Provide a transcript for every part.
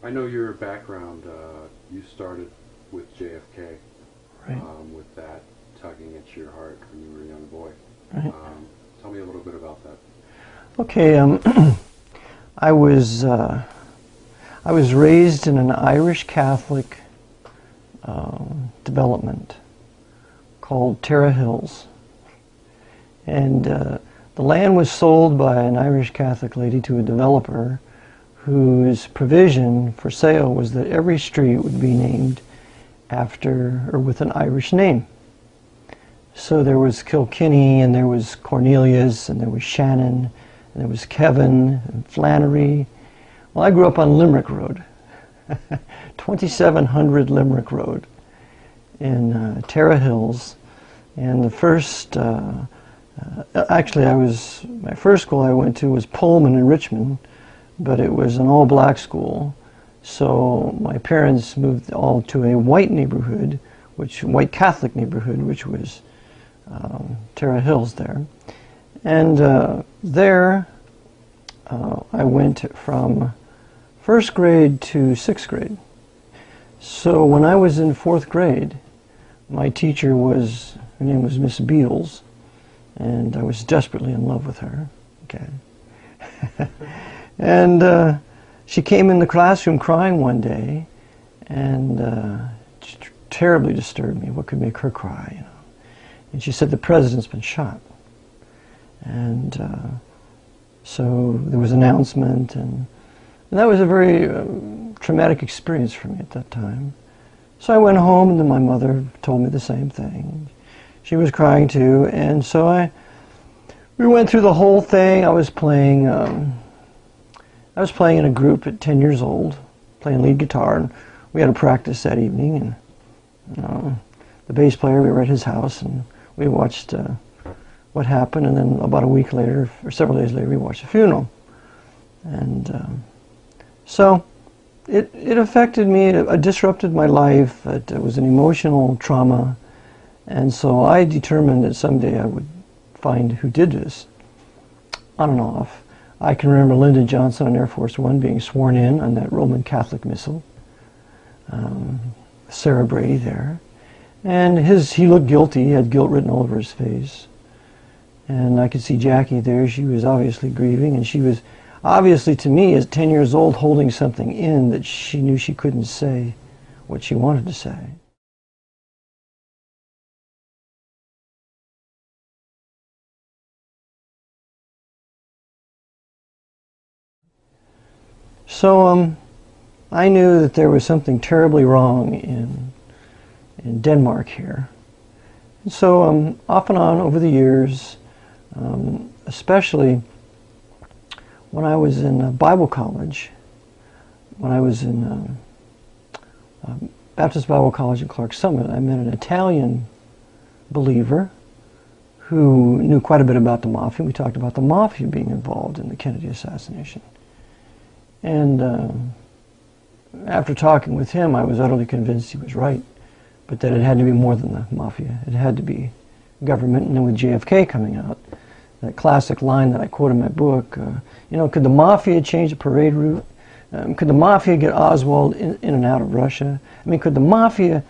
I know your background. You started with JFK, Right, with that tugging at your heart when you were a young boy. right. Tell me a little bit about that. Okay, I was uh, I was raised in an Irish Catholic development called Tara Hills, and the land was sold by an Irish Catholic lady to a developer whose provision for sale was that every street would be named after or with an Irish name. So there was Kilkenny, and there was Cornelius, and there was Shannon, and there was Kevin, and Flannery. Well, I grew up on Limerick Road, 2700 Limerick Road in Tara Hills. And the first, actually my first school I went to was Pullman in Richmond, but it was an all-black school. So my parents moved all to a white neighborhood, white Catholic neighborhood, which was Tara Hills there. And there I went from first grade to sixth grade. So when I was in fourth grade, my teacher her name was Miss Beatles, and I was desperately in love with her. Okay. And she came in the classroom crying one day, and terribly disturbed me. What could make her cry, you know? And she said, the president's been shot. And so there was an announcement, and that was a very traumatic experience for me at that time. So I went home, and then my mother told me the same thing. She was crying too, and so we went through the whole thing. I was playing in a group at 10 years old, playing lead guitar, and we had a practice that evening, and the bass player, we were at his house, and we watched what happened, and then about a week later, or several days later, we watched the funeral. And so it affected me, it disrupted my life, it was an emotional trauma, and so I determined that someday I would find who did this, on and off. I can remember Lyndon Johnson on Air Force One being sworn in on that Roman Catholic missile. Sarah Brady there. And he looked guilty. He had guilt written all over his face. And I could see Jackie there. She was obviously grieving, and she was obviously, to me, as 10 years old, holding something in that she knew she couldn't say what she wanted to say. So I knew that there was something terribly wrong in Denmark here. And so off and on over the years, especially when I was in Bible college, when I was in Baptist Bible College in Clarks Summit, I met an Italian believer who knew quite a bit about the Mafia. We talked about the Mafia being involved in the Kennedy assassination. And after talking with him, I was utterly convinced he was right, but that it had to be more than the Mafia. It had to be government. And then with JFK coming out, that classic line that I quote in my book, you know, could the Mafia change the parade route? Could the Mafia get Oswald in and out of Russia? I mean, could the Mafia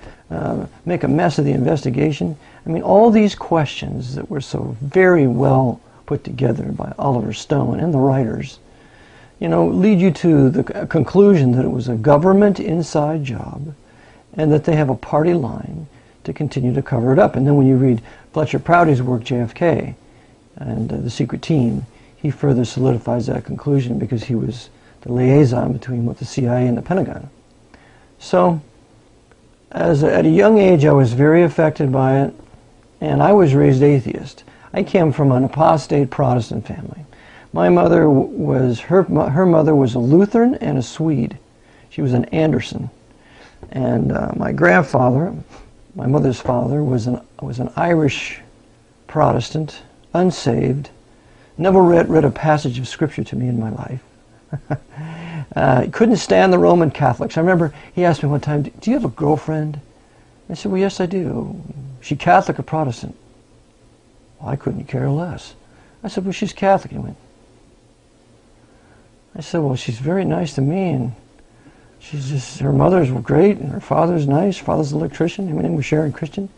make a mess of the investigation? I mean, all these questions that were so very well put together by Oliver Stone and the writers, you know, lead you to the conclusion that it was a government inside job and that they have a party line to continue to cover it up. And then when you read Fletcher Prouty's work, JFK, and the secret team, he further solidifies that conclusion because he was the liaison between what the CIA and the Pentagon. So at a young age, I was very affected by it, and I was raised atheist. I came from an apostate Protestant family. My mother her mother was a Lutheran and a Swede. She was an Anderson. And my grandfather, my mother's father, was an Irish Protestant, unsaved, never read a passage of Scripture to me in my life. He couldn't stand the Roman Catholics. I remember he asked me one time, do you have a girlfriend? I said, well, yes, I do. Is she Catholic or Protestant? Well, I couldn't care less. I said, well, she's Catholic. He went, I said, well, she's very nice to me, and She's just, her mother's great, and her father's nice. Her father's an electrician. I mean, we're sharing Christian.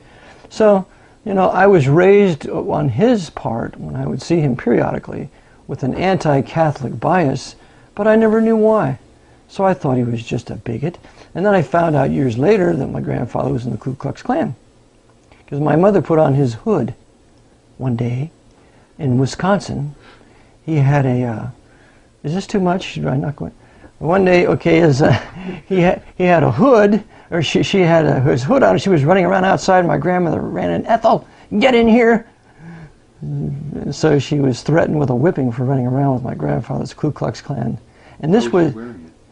So, you know, I was raised on his part, when I would see him periodically, with an anti-Catholic bias, but I never knew why. So I thought he was just a bigot. And then I found out years later that my grandfather was in the Ku Klux Klan. Because my mother put on his hood one day in Wisconsin. He had a, is this too much? I'm not going. One day, okay, he had a hood, or she had his hood on, and she was running around outside, and my grandmother ran in, "Ethel, get in here!" And so she was threatened with a whipping for running around with my grandfather's Ku Klux Klan. And this was,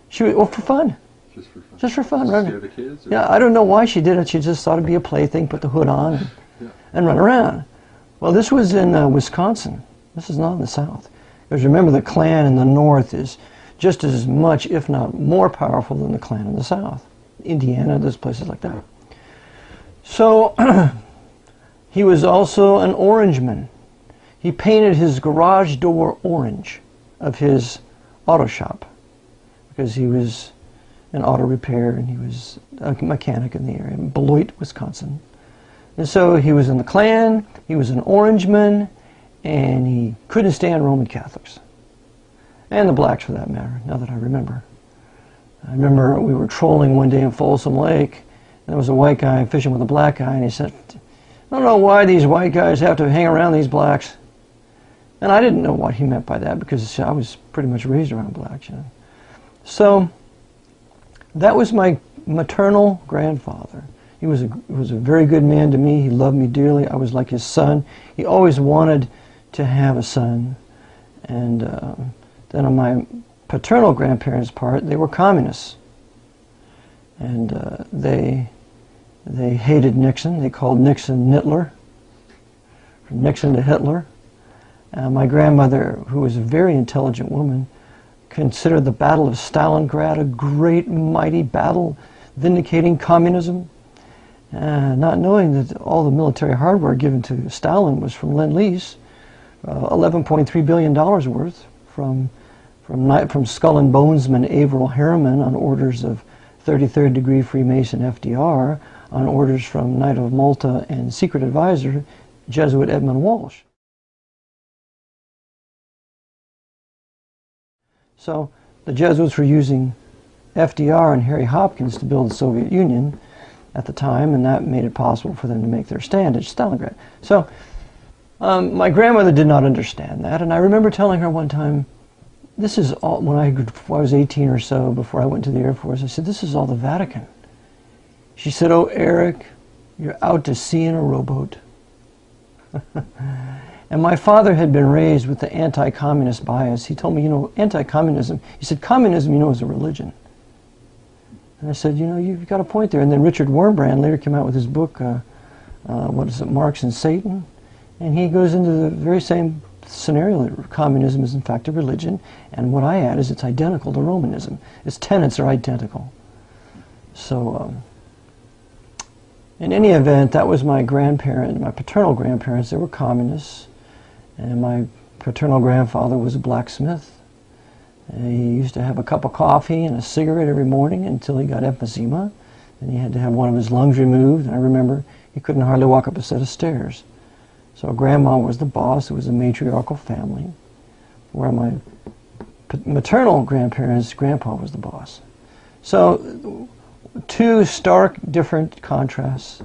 she was, well, for fun. Just for fun. Just for fun, right? Scare the kids? Yeah, I don't know why she did it. She just thought it'd be a plaything, put the hood on, and run around. Well, this was in Wisconsin. This is not in the South. Because remember, the Klan in the North is just as much, if not more powerful than the Klan in the South. Indiana, those places like that. So, he was also an Orangeman. He painted his garage door orange of his auto shop because he was an auto repair and he was a mechanic in the area, in Beloit, Wisconsin. And so he was in the Klan, he was an Orangeman, and he couldn't stand Roman Catholics. And the blacks, for that matter, now that I remember. I remember we were trolling one day in Folsom Lake, and there was a white guy fishing with a black guy, and he said, "I don't know why these white guys have to hang around these blacks." And I didn't know what he meant by that, because I was pretty much raised around blacks, you know. So, that was my maternal grandfather. He was a very good man to me. He loved me dearly. I was like his son. He always wanted to have a son. And then on my paternal grandparents' part, they were communists. And they hated Nixon. They called Nixon Nittler, from Nixon to Hitler. My grandmother, who was a very intelligent woman, considered the Battle of Stalingrad a great, mighty battle vindicating communism. Not knowing that all the military hardware given to Stalin was from Lend-Lease, $11.3 billion worth from Skull and Bonesman Averell Harriman on orders of 33rd degree Freemason FDR, on orders from Knight of Malta and secret advisor Jesuit Edmund Walsh. So the Jesuits were using FDR and Harry Hopkins to build the Soviet Union at the time, and that made it possible for them to make their stand at Stalingrad. So my grandmother did not understand that, and I remember telling her one time, this is all, when I was 18 or so, before I went to the Air Force, I said, "This is all the Vatican." She said, "Oh, Eric, you're out to sea in a rowboat." And my father had been raised with the anti-communist bias. He told me, you know, anti-communism, he said, communism, you know, is a religion. And I said, you know, you've got a point there. And then Richard Wurmbrand later came out with his book, what is it, Marx and Satan? And he goes into the very same scenario that communism is in fact a religion. And what I add is it's identical to Romanism. Its tenets are identical. So, in any event, that was my grandparent, my paternal grandparents. They were communists. And my paternal grandfather was a blacksmith. And he used to have a cup of coffee and a cigarette every morning until he got emphysema. And he had to have one of his lungs removed. And I remember he couldn't hardly walk up a set of stairs. So grandma was the boss. It was a matriarchal family. Where my maternal grandparents, grandpa was the boss. So two stark, different contrasts.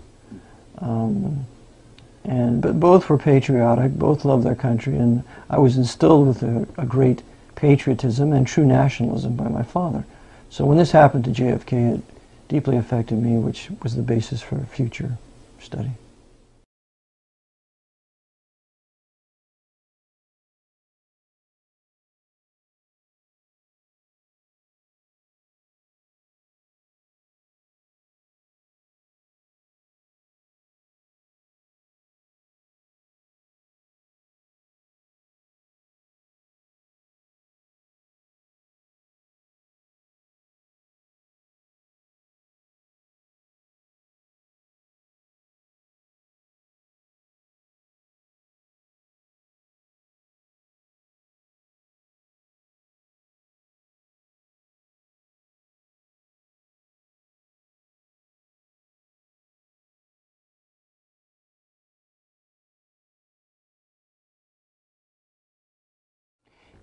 But both were patriotic, both loved their country, and I was instilled with a great patriotism and true nationalism by my father. So when this happened to JFK, it deeply affected me, which was the basis for future study.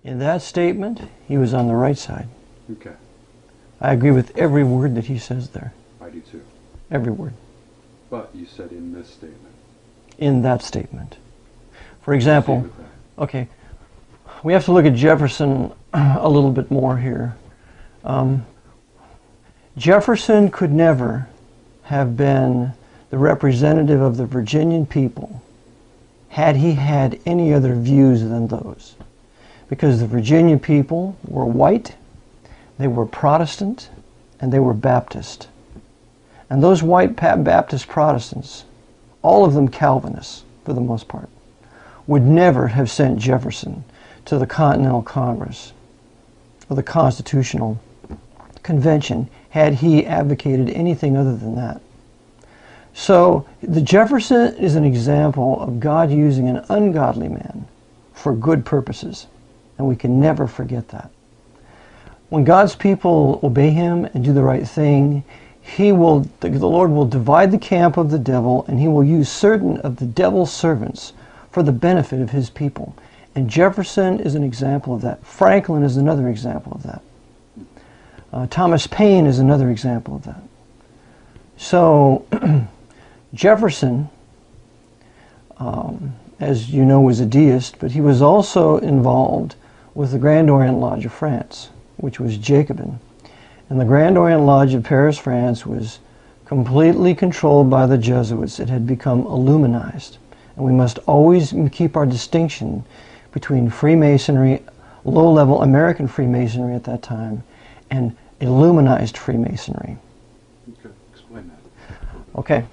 In that statement, he was on the right side. Okay. I agree with every word that he says there. I do too. Every word. But you said in this statement. In that statement. For example, Proceed with that. okay, we have to look at Jefferson a little bit more here. Jefferson could never have been the representative of the Virginian people had he had any other views than those. Because the Virginian people were white, they were Protestant, and they were Baptist. And those white Baptist Protestants, all of them Calvinists for the most part, would never have sent Jefferson to the Continental Congress or the Constitutional Convention had he advocated anything other than that. So the Jefferson is an example of God using an ungodly man for good purposes, and we can never forget that. When God's people obey him and do the right thing, the Lord will divide the camp of the devil, and he will use certain of the devil's servants for the benefit of his people. And Jefferson is an example of that. Franklin is another example of that. Thomas Paine is another example of that. So Jefferson, as you know, was a deist, but he was also involved with the Grand Orient Lodge of France, which was Jacobin. And the Grand Orient Lodge of Paris, France was completely controlled by the Jesuits. It had become Illuminized. And we must always keep our distinction between Freemasonry, low-level American Freemasonry at that time, and Illuminized Freemasonry. Okay, explain that. Okay.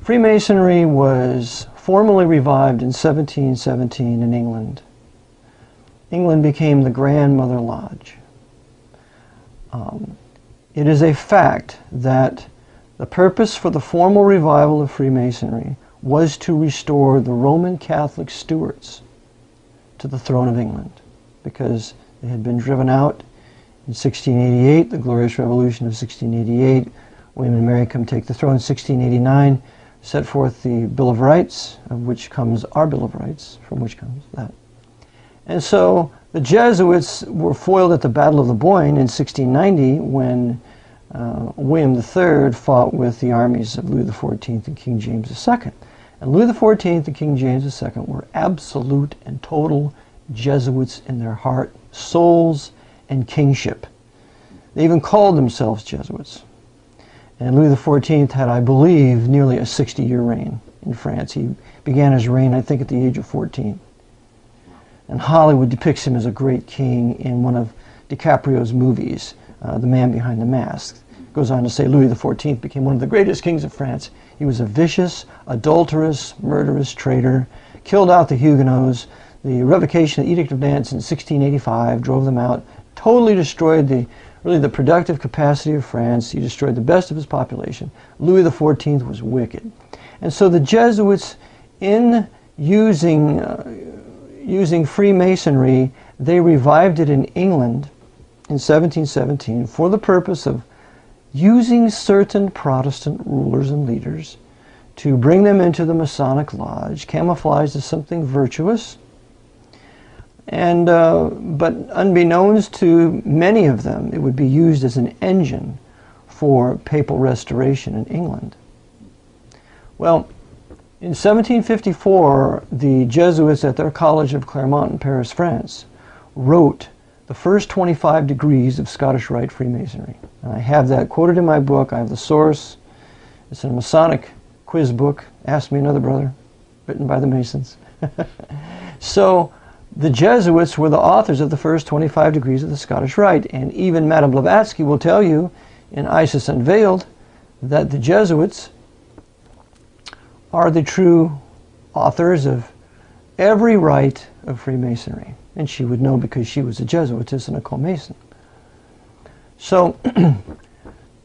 Freemasonry was formally revived in 1717 in England. England became the Grandmother Lodge. It is a fact that the purpose for the formal revival of Freemasonry was to restore the Roman Catholic Stuarts to the throne of England, because they had been driven out in 1688, the Glorious Revolution of 1688. William and Mary come take the throne in 1689, set forth the Bill of Rights, of which comes our Bill of Rights, from which comes that. And so the Jesuits were foiled at the Battle of the Boyne in 1690 when William III fought with the armies of Louis XIV and King James II. And Louis XIV and King James II were absolute and total Jesuits in their heart, souls, and kingship. They even called themselves Jesuits. And Louis XIV had, I believe, nearly a 60-year reign in France. He began his reign, I think, at the age of 14. And Hollywood depicts him as a great king in one of DiCaprio's movies, The Man Behind the Mask. It goes on to say Louis XIV became one of the greatest kings of France. He was a vicious, adulterous, murderous traitor, killed out the Huguenots. The revocation of the Edict of Nantes in 1685 drove them out, totally destroyed the productive capacity of France. He destroyed the best of his population. Louis XIV was wicked. And so the Jesuits, in using Freemasonry, they revived it in England in 1717 for the purpose of using certain Protestant rulers and leaders to bring them into the Masonic Lodge, camouflaged as something virtuous. And but unbeknownst to many of them, it would be used as an engine for papal restoration in England. Well, in 1754, the Jesuits at their College of Clermont in Paris, France, wrote the first 25 degrees of Scottish Rite Freemasonry. And I have that quoted in my book. I have the source. It's a Masonic quiz book, Ask Me Another Brother, written by the Masons. So the Jesuits were the authors of the first 25 degrees of the Scottish Rite. And even Madame Blavatsky will tell you in Isis Unveiled that the Jesuits are the true authors of every rite of Freemasonry. And she would know because she was a Jesuitess and a co-Mason. So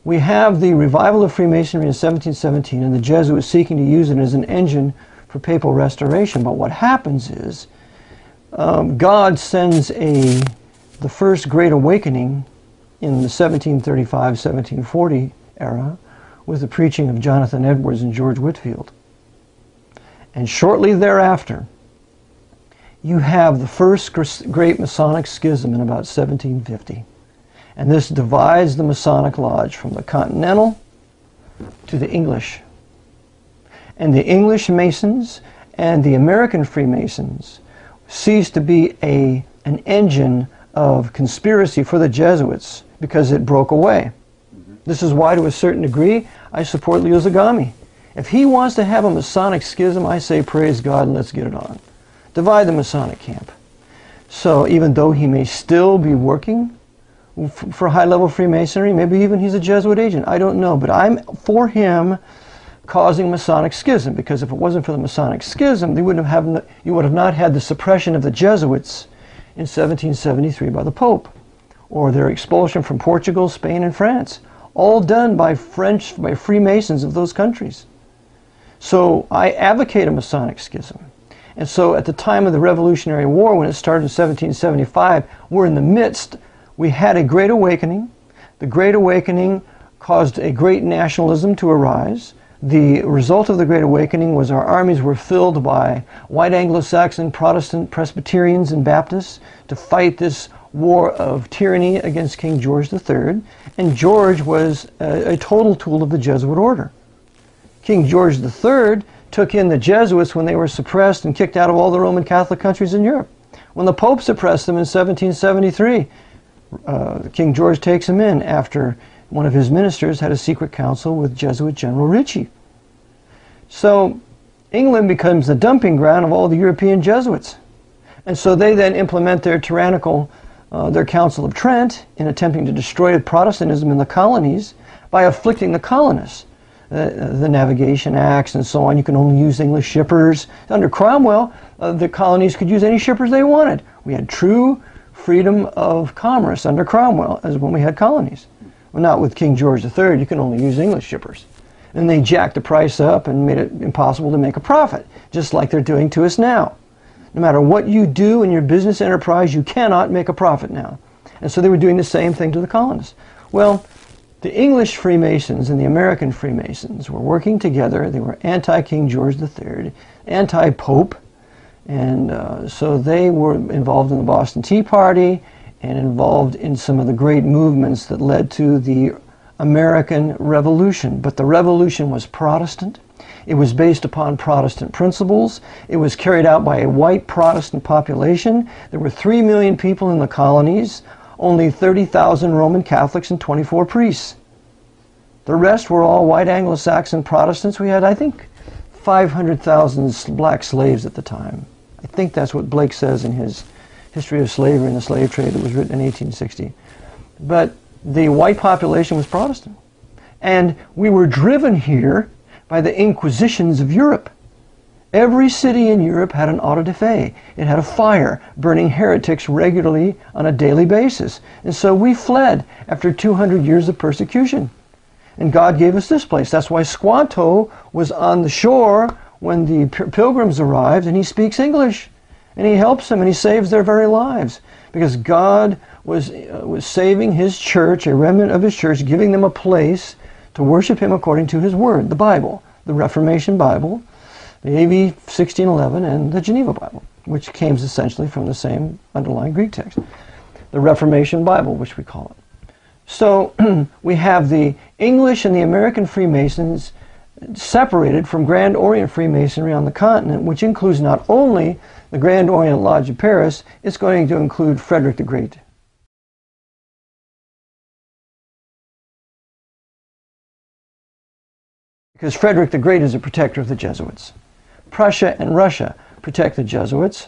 we have the revival of Freemasonry in 1717 and the Jesuits seeking to use it as an engine for papal restoration. But what happens is God sends the first Great Awakening in the 1735-1740 era with the preaching of Jonathan Edwards and George Whitefield. And shortly thereafter, you have the first great Masonic schism in about 1750. And this divides the Masonic Lodge from the Continental to the English. And the English Masons and the American Freemasons ceased to be an engine of conspiracy for the Jesuits because it broke away. This is why, to a certain degree, I support Leo Zagami. If he wants to have a Masonic schism, I say praise God and let's get it on. Divide the Masonic camp. So even though he may still be working for high-level Freemasonry, maybe even he's a Jesuit agent, I don't know, but I'm for him causing Masonic schism, because if it wasn't for the Masonic schism, you would have not had the suppression of the Jesuits in 1773 by the Pope, or their expulsion from Portugal, Spain, and France, all done by Freemasons of those countries. So I advocate a Masonic schism. And so at the time of the Revolutionary War, when it started in 1775, we're in the midst. We had a Great Awakening. The Great Awakening caused a great nationalism to arise. The result of the Great Awakening was our armies were filled by white Anglo-Saxon, Protestant, Presbyterians, and Baptists to fight this war of tyranny against King George III. And George was a total tool of the Jesuit order. King George III took in the Jesuits when they were suppressed and kicked out of all the Roman Catholic countries in Europe. When the Pope suppressed them in 1773, King George takes them in after one of his ministers had a secret council with Jesuit General Ricci. So England becomes the dumping ground of all the European Jesuits. And so they then implement their tyrannical, their Council of Trent in attempting to destroy Protestantism in the colonies by afflicting the colonists. The Navigation Acts and so on. You can only use English shippers. Under Cromwell, the colonies could use any shippers they wanted. We had true freedom of commerce under Cromwell as when we had colonies. Well, not with King George III. You can only use English shippers. And they jacked the price up and made it impossible to make a profit, just like they're doing to us now. No matter what you do in your business enterprise, you cannot make a profit now. And so they were doing the same thing to the colonists. Well, the English Freemasons and the American Freemasons were working together. They were anti-King George III, anti-Pope, and so they were involved in the Boston Tea Party and involved in some of the great movements that led to the American Revolution. But the Revolution was Protestant. It was based upon Protestant principles. It was carried out by a white Protestant population. There were 3 million people in the colonies, only 30,000 Roman Catholics and 24 priests. The rest were all white Anglo-Saxon Protestants. We had, I think, 500,000 black slaves at the time. I think that's what Blake says in his History of Slavery and the Slave Trade that was written in 1860. But the white population was Protestant. And we were driven here by the Inquisitions of Europe. Every city in Europe had an auto da fe. It had a fire burning heretics regularly on a daily basis. And so we fled after 200 years of persecution. And God gave us this place. That's why Squanto was on the shore when the pilgrims arrived, and he speaks English. And he helps them, and he saves their very lives. Because God was saving his church, a remnant of his church, giving them a place to worship him according to his word, the Bible, the Reformation Bible, the AV 1611, and the Geneva Bible, which came essentially from the same underlying Greek text. The Reformation Bible, which we call it. So we have the English and the American Freemasons separated from Grand Orient Freemasonry on the continent, which includes not only the Grand Orient Lodge of Paris, it's going to include Frederick the Great. Because Frederick the Great is a protector of the Jesuits. Prussia and Russia protect the Jesuits.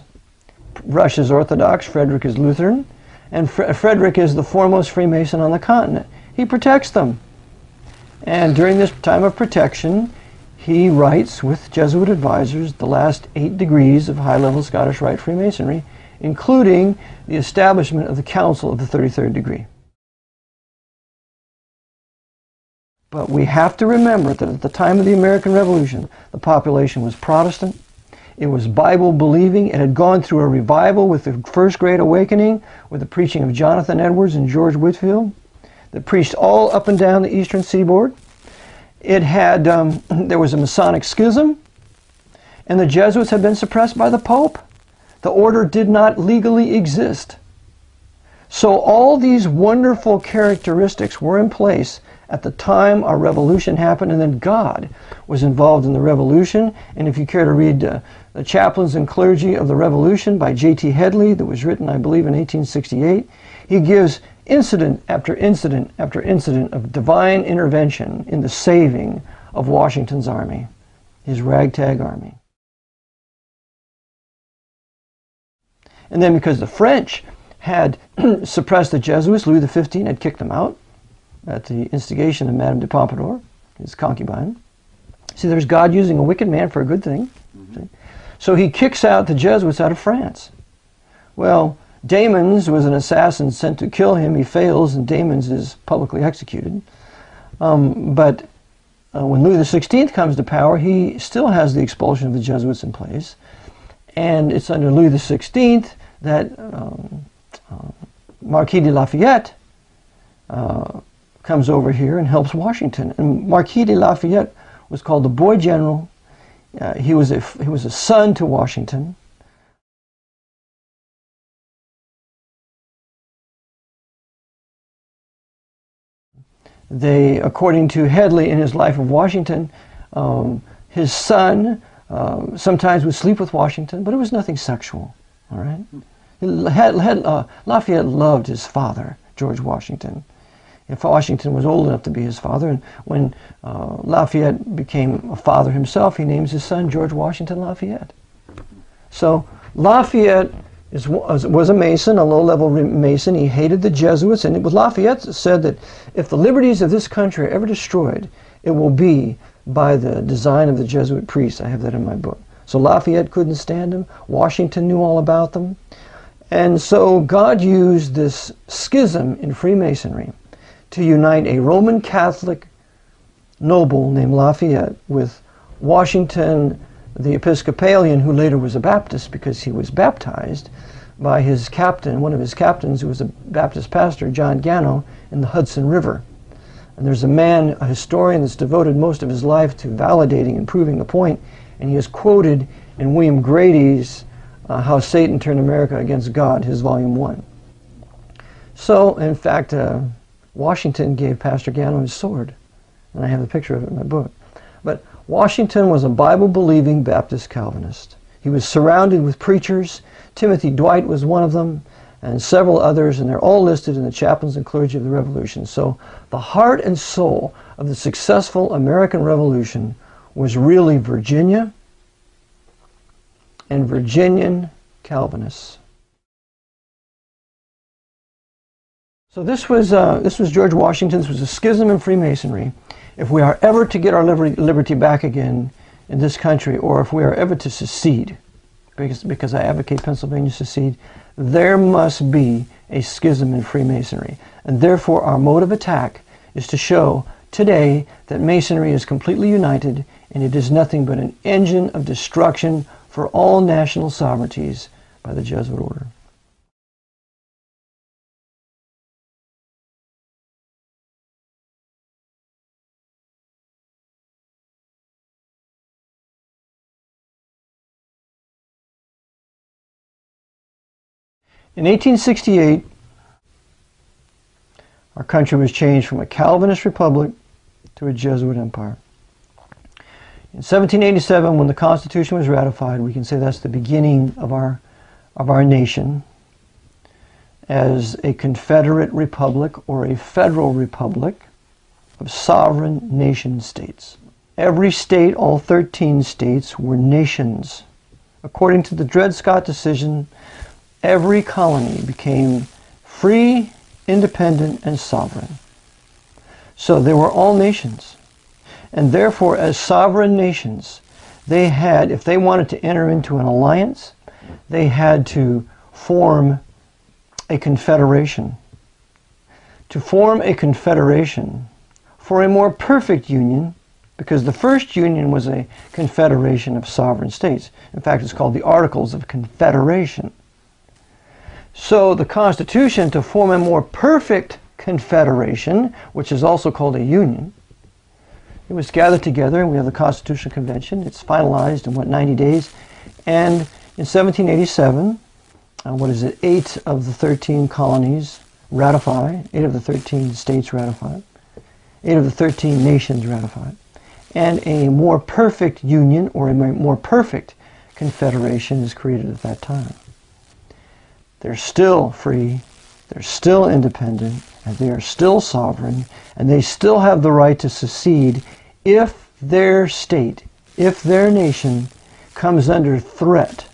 Russia's Orthodox, Frederick is Lutheran, and Frederick is the foremost Freemason on the continent. He protects them. And during this time of protection, he writes with Jesuit advisors the last 8 degrees of high-level Scottish Rite Freemasonry, including the establishment of the Council of the 33rd degree. But we have to remember that at the time of the American Revolution, the population was Protestant. It was Bible-believing. It had gone through a revival with the First Great Awakening, with the preaching of Jonathan Edwards and George Whitefield, that preached all up and down the eastern seaboard. It had, there was a Masonic schism, and the Jesuits had been suppressed by the Pope. The order did not legally exist. So all these wonderful characteristics were in place at the time our revolution happened, and then God was involved in the revolution. And if you care to read The Chaplains and Clergy of the Revolution by J.T. Headley, that was written, I believe, in 1868, he gives incident after incident after incident of divine intervention in the saving of Washington's army, his ragtag army. And then because the French had suppressed the Jesuits, Louis XV had kicked them out at the instigation of Madame de Pompadour, his concubine. See, there's God using a wicked man for a good thing. Mm-hmm. So he kicks out the Jesuits out of France. Well, Damons was an assassin sent to kill him. He fails, and Damons is publicly executed. But when Louis XVI comes to power, he still has the expulsion of the Jesuits in place. And it's under Louis XVI that Marquis de Lafayette comes over here and helps Washington. And Marquis de Lafayette was called the boy general. He was a son to Washington. They, according to Headley in his Life of Washington, his son sometimes would sleep with Washington, but it was nothing sexual. All right. Lafayette loved his father, George Washington. If Washington was old enough to be his father, and when Lafayette became a father himself, he names his son George Washington Lafayette. So Lafayette was a Mason, a low-level Mason. He hated the Jesuits, and Lafayette said that if the liberties of this country are ever destroyed, it will be by the design of the Jesuit priests. I have that in my book. So Lafayette couldn't stand them. Washington knew all about them. And so God used this schism in Freemasonry to unite a Roman Catholic noble named Lafayette with Washington, the Episcopalian, who later was a Baptist because he was baptized by his captain, one of his captains, who was a Baptist pastor, John Gano, in the Hudson River. And there's a man, a historian, that's devoted most of his life to validating and proving the point, and he is quoted in William Grady's How Satan Turned America Against God, his volume 1. So, in fact, Washington gave Pastor Gano his sword, and I have a picture of it in my book. But Washington was a Bible-believing Baptist Calvinist. He was surrounded with preachers. Timothy Dwight was one of them, and several others, and they're all listed in the Chaplains and Clergy of the Revolution. So the heart and soul of the successful American Revolution was really Virginia and Virginian Calvinists. So this was George Washington. This was a schism in Freemasonry. If we are ever to get our liberty back again in this country, or if we are ever to secede, because I advocate Pennsylvania secede, there must be a schism in Freemasonry. And therefore our mode of attack is to show today that Masonry is completely united, and it is nothing but an engine of destruction for all national sovereignties by the Jesuit order. In 1868, our country was changed from a Calvinist republic to a Jesuit empire. In 1787, when the Constitution was ratified, we can say that's the beginning of our nation as a Confederate republic or a federal republic of sovereign nation states. Every state, all 13 states, were nations. According to the Dred Scott decision, every colony became free, independent, and sovereign. So they were all nations. And therefore, as sovereign nations, they had, if they wanted to enter into an alliance, they had to form a confederation. To form a confederation for a more perfect union, because the first union was a confederation of sovereign states. In fact, it's called the Articles of Confederation. So the Constitution, to form a more perfect confederation, which is also called a union, it was gathered together, and we have the Constitutional Convention. It's finalized in, 90 days. And in 1787, 8 of the 13 colonies ratify, 8 of the 13 states ratify, 8 of the 13 nations ratify, and a more perfect union, or a more perfect confederation, is created at that time. They're still free, they're still independent, and they are still sovereign, and they still have the right to secede if their state, if their nation comes under threat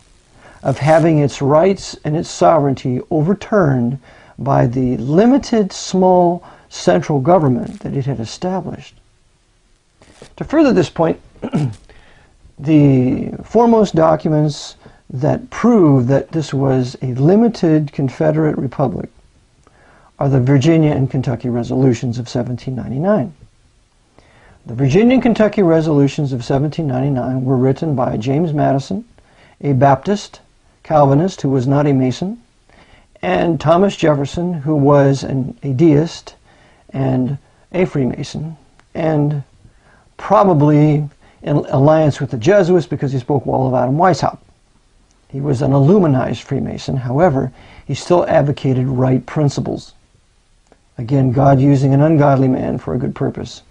of having its rights and its sovereignty overturned by the limited, small central government that it had established. To further this point, the foremost documents that prove that this was a limited Confederate republic are the Virginia and Kentucky Resolutions of 1799. The Virginia and Kentucky Resolutions of 1799 were written by James Madison, a Baptist, Calvinist who was not a Mason, and Thomas Jefferson, who was a deist and a Freemason, and probably in alliance with the Jesuits because he spoke well of Adam Weishaupt. He was an Illuminized Freemason. However, he still advocated right principles. Again, God using an ungodly man for a good purpose.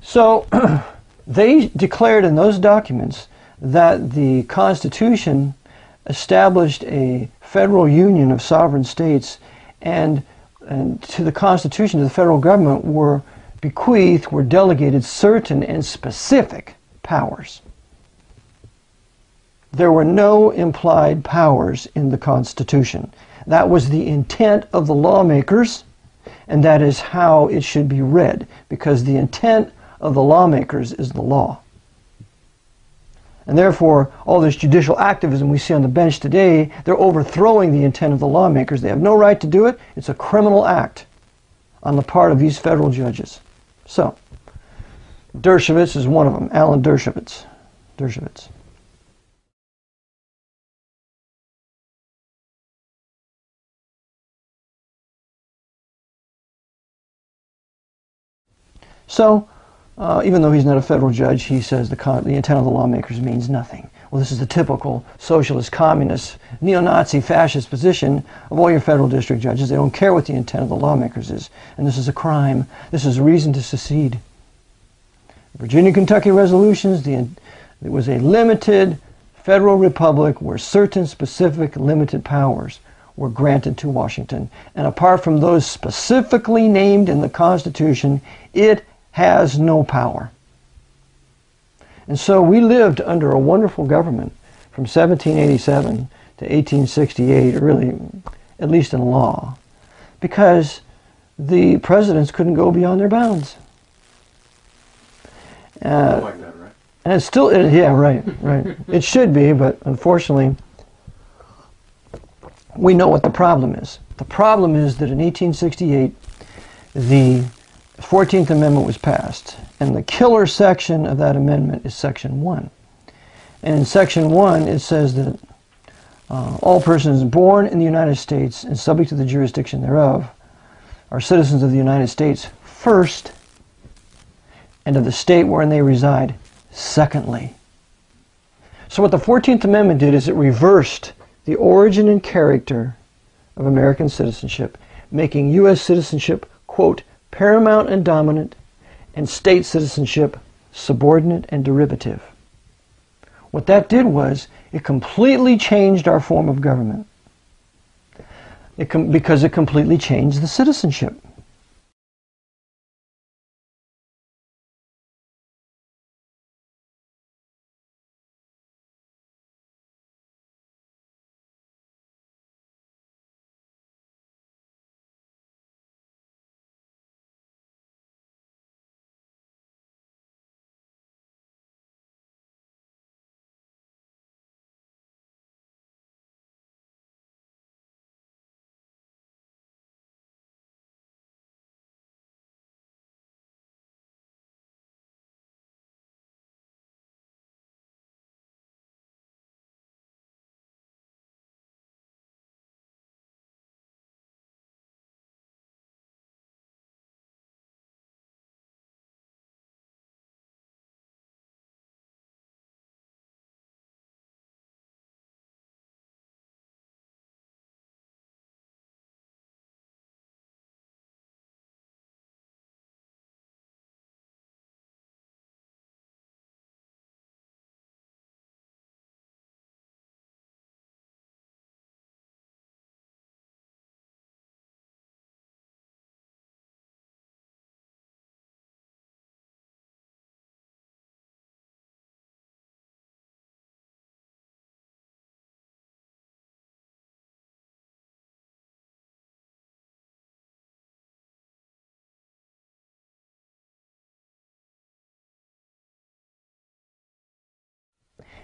So they declared in those documents that the Constitution established a federal union of sovereign states, and to the Constitution, to the federal government, were delegated certain and specific powers. There were no implied powers in the Constitution. That was the intent of the lawmakers, and that is how it should be read, because the intent of the lawmakers is the law. And therefore, all this judicial activism we see on the bench today, they're overthrowing the intent of the lawmakers. They have no right to do it. It's a criminal act on the part of these federal judges. So, Dershowitz is one of them, Alan Dershowitz. So, even though he's not a federal judge, he says the intent of the lawmakers means nothing. Well, this is the typical socialist, communist, neo-Nazi, fascist position of all your federal district judges. They don't care what the intent of the lawmakers is. And this is a crime. This is a reason to secede. Virginia, Kentucky resolutions, it was a limited federal republic where certain specific limited powers were granted to Washington. And apart from those specifically named in the Constitution, it has no power. And so we lived under a wonderful government from 1787 to 1868, really, at least in law, because the presidents couldn't go beyond their bounds. Like that, right? And it's still, yeah, right. It should be, but unfortunately, we know what the problem is. The problem is that in 1868, the 14th Amendment was passed, and the killer section of that amendment is Section 1. And in Section 1, it says that all persons born in the United States and subject to the jurisdiction thereof are citizens of the United States first, and of the state wherein they reside secondly. So what the 14th Amendment did is it reversed the origin and character of American citizenship, making U.S. citizenship, quote, paramount and dominant, and state citizenship subordinate and derivative. What that did was it completely changed our form of government because it completely changed the citizenship.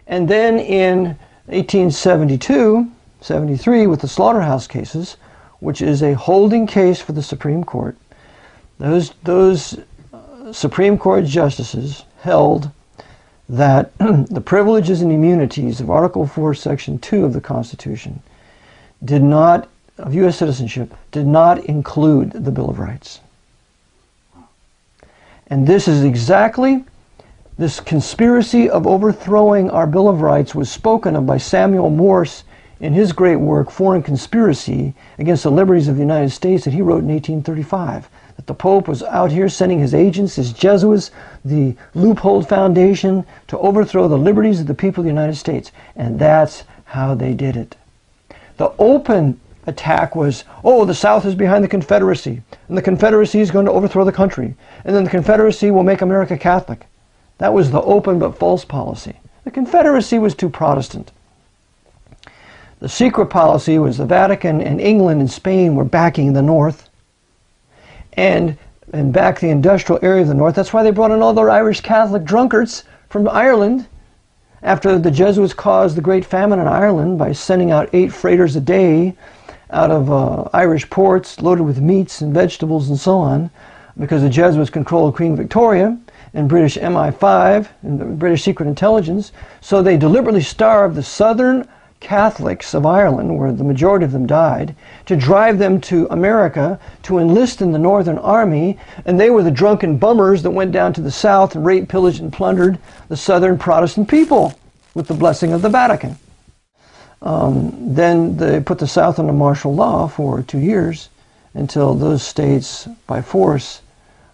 And then in 1872, 73, with the slaughterhouse cases, which is a holding case for the Supreme Court, those Supreme Court justices held that the privileges and immunities of Article 4, Section 2 of the Constitution of U.S. citizenship did not include the Bill of Rights. And this is exactly, this conspiracy of overthrowing our Bill of Rights was spoken of by Samuel Morse in his great work, Foreign Conspiracy Against the Liberties of the United States, that he wrote in 1835. That the Pope was out here sending his agents, his Jesuits, the Loophole Foundation, to overthrow the liberties of the people of the United States. And that's how they did it. The open attack was, oh, the South is behind the Confederacy, and the Confederacy is going to overthrow the country, and then the Confederacy will make America Catholic. That was the open but false policy. The Confederacy was too Protestant. The secret policy was the Vatican and England and Spain were backing the North and back the industrial area of the North. That's why they brought in all their Irish Catholic drunkards from Ireland after the Jesuits caused the Great Famine in Ireland by sending out 8 freighters a day out of Irish ports loaded with meats and vegetables and so on, because the Jesuits controlled Queen Victoria and British MI5 and the British Secret Intelligence. So they deliberately starved the southern Catholics of Ireland, where the majority of them died, to drive them to America to enlist in the Northern Army, and they were the drunken bummers that went down to the South and raped, pillaged, and plundered the Southern Protestant people with the blessing of the Vatican. Then they put the South under martial law for 2 years until those states, by force,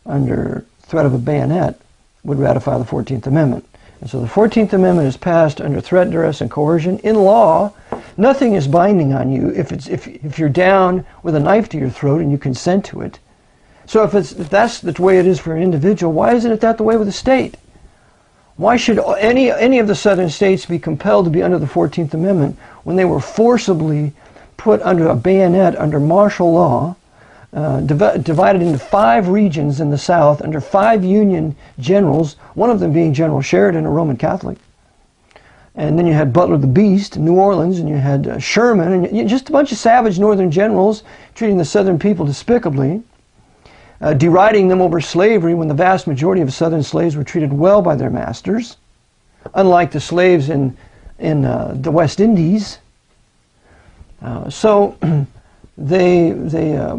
under threat of a bayonet, would ratify the 14th Amendment. And so the 14th Amendment is passed under threat, duress, and coercion. In law, nothing is binding on you if you're down with a knife to your throat and you consent to it. So if that's the way it is for an individual, why isn't it that the way with the state? Why should any of the southern states be compelled to be under the 14th Amendment when they were forcibly put under a bayonet under martial law, divided into 5 regions in the South under 5 Union generals, one of them being General Sheridan, a Roman Catholic. And then you had Butler the Beast in New Orleans, and you had Sherman, and just a bunch of savage northern generals treating the southern people despicably, deriding them over slavery when the vast majority of southern slaves were treated well by their masters, unlike the slaves in the West Indies. They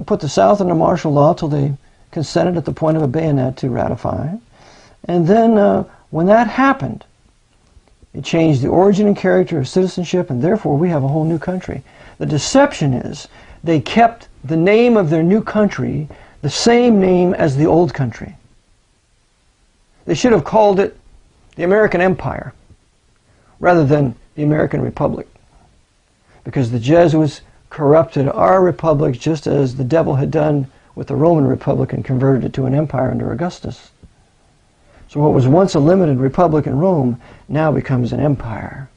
put the South under martial law till they consented at the point of a bayonet to ratify. And then when that happened, it changed the origin and character of citizenship, and therefore we have a whole new country. The deception is they kept the name of their new country the same name as the old country. They should have called it the American Empire rather than the American Republic, because the Jesuits corrupted our republic just as the devil had done with the Roman Republic and converted it to an empire under Augustus. So what was once a limited republic in Rome now becomes an empire.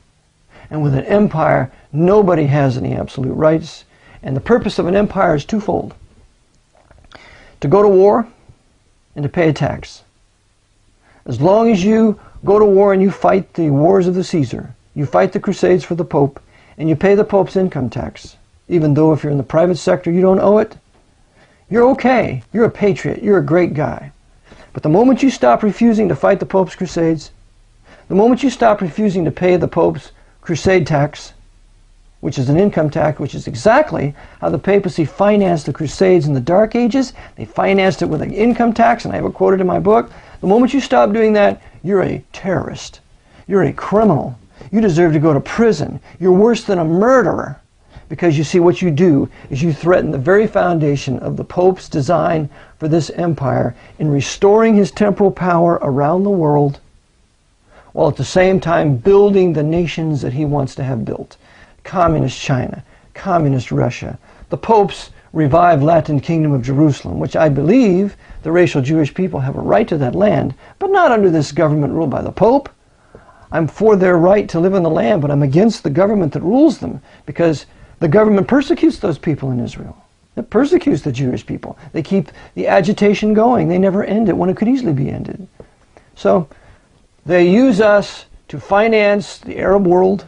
And with an empire, nobody has any absolute rights. And the purpose of an empire is twofold: to go to war and to pay a tax. As long as you go to war and you fight the wars of the Caesar, you fight the crusades for the Pope, and you pay the Pope's income tax, even though if you're in the private sector you don't owe it, you're okay. You're a patriot. You're a great guy. But the moment you stop refusing to fight the Pope's crusades, the moment you stop refusing to pay the Pope's crusade tax, which is an income tax, which is exactly how the papacy financed the crusades in the Dark Ages. They financed it with an income tax, and I have it quoted in my book. The moment you stop doing that, you're a terrorist. You're a criminal. You deserve to go to prison. You're worse than a murderer. Because you see, what you do is you threaten the very foundation of the Pope's design for this empire in restoring his temporal power around the world, while at the same time building the nations that he wants to have built. Communist China, Communist Russia, the Pope's revived Latin Kingdom of Jerusalem, which I believe the racial Jewish people have a right to that land, but not under this government ruled by the Pope. I'm for their right to live in the land, but I'm against the government that rules them, because the government persecutes those people in Israel. It persecutes the Jewish people. They keep the agitation going. They never end it when it could easily be ended. So they use us to finance the Arab world,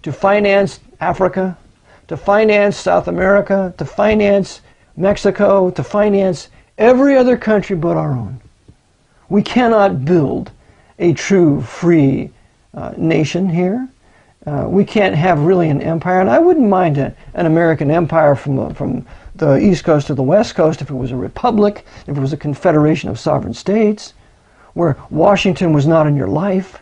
to finance Africa, to finance South America, to finance Mexico, to finance every other country but our own. We cannot build a true free nation here. We can't have really an empire, and I wouldn't mind an American empire from the East Coast to the West Coast if it was a republic, if it was a confederation of sovereign states, where Washington was not in your life.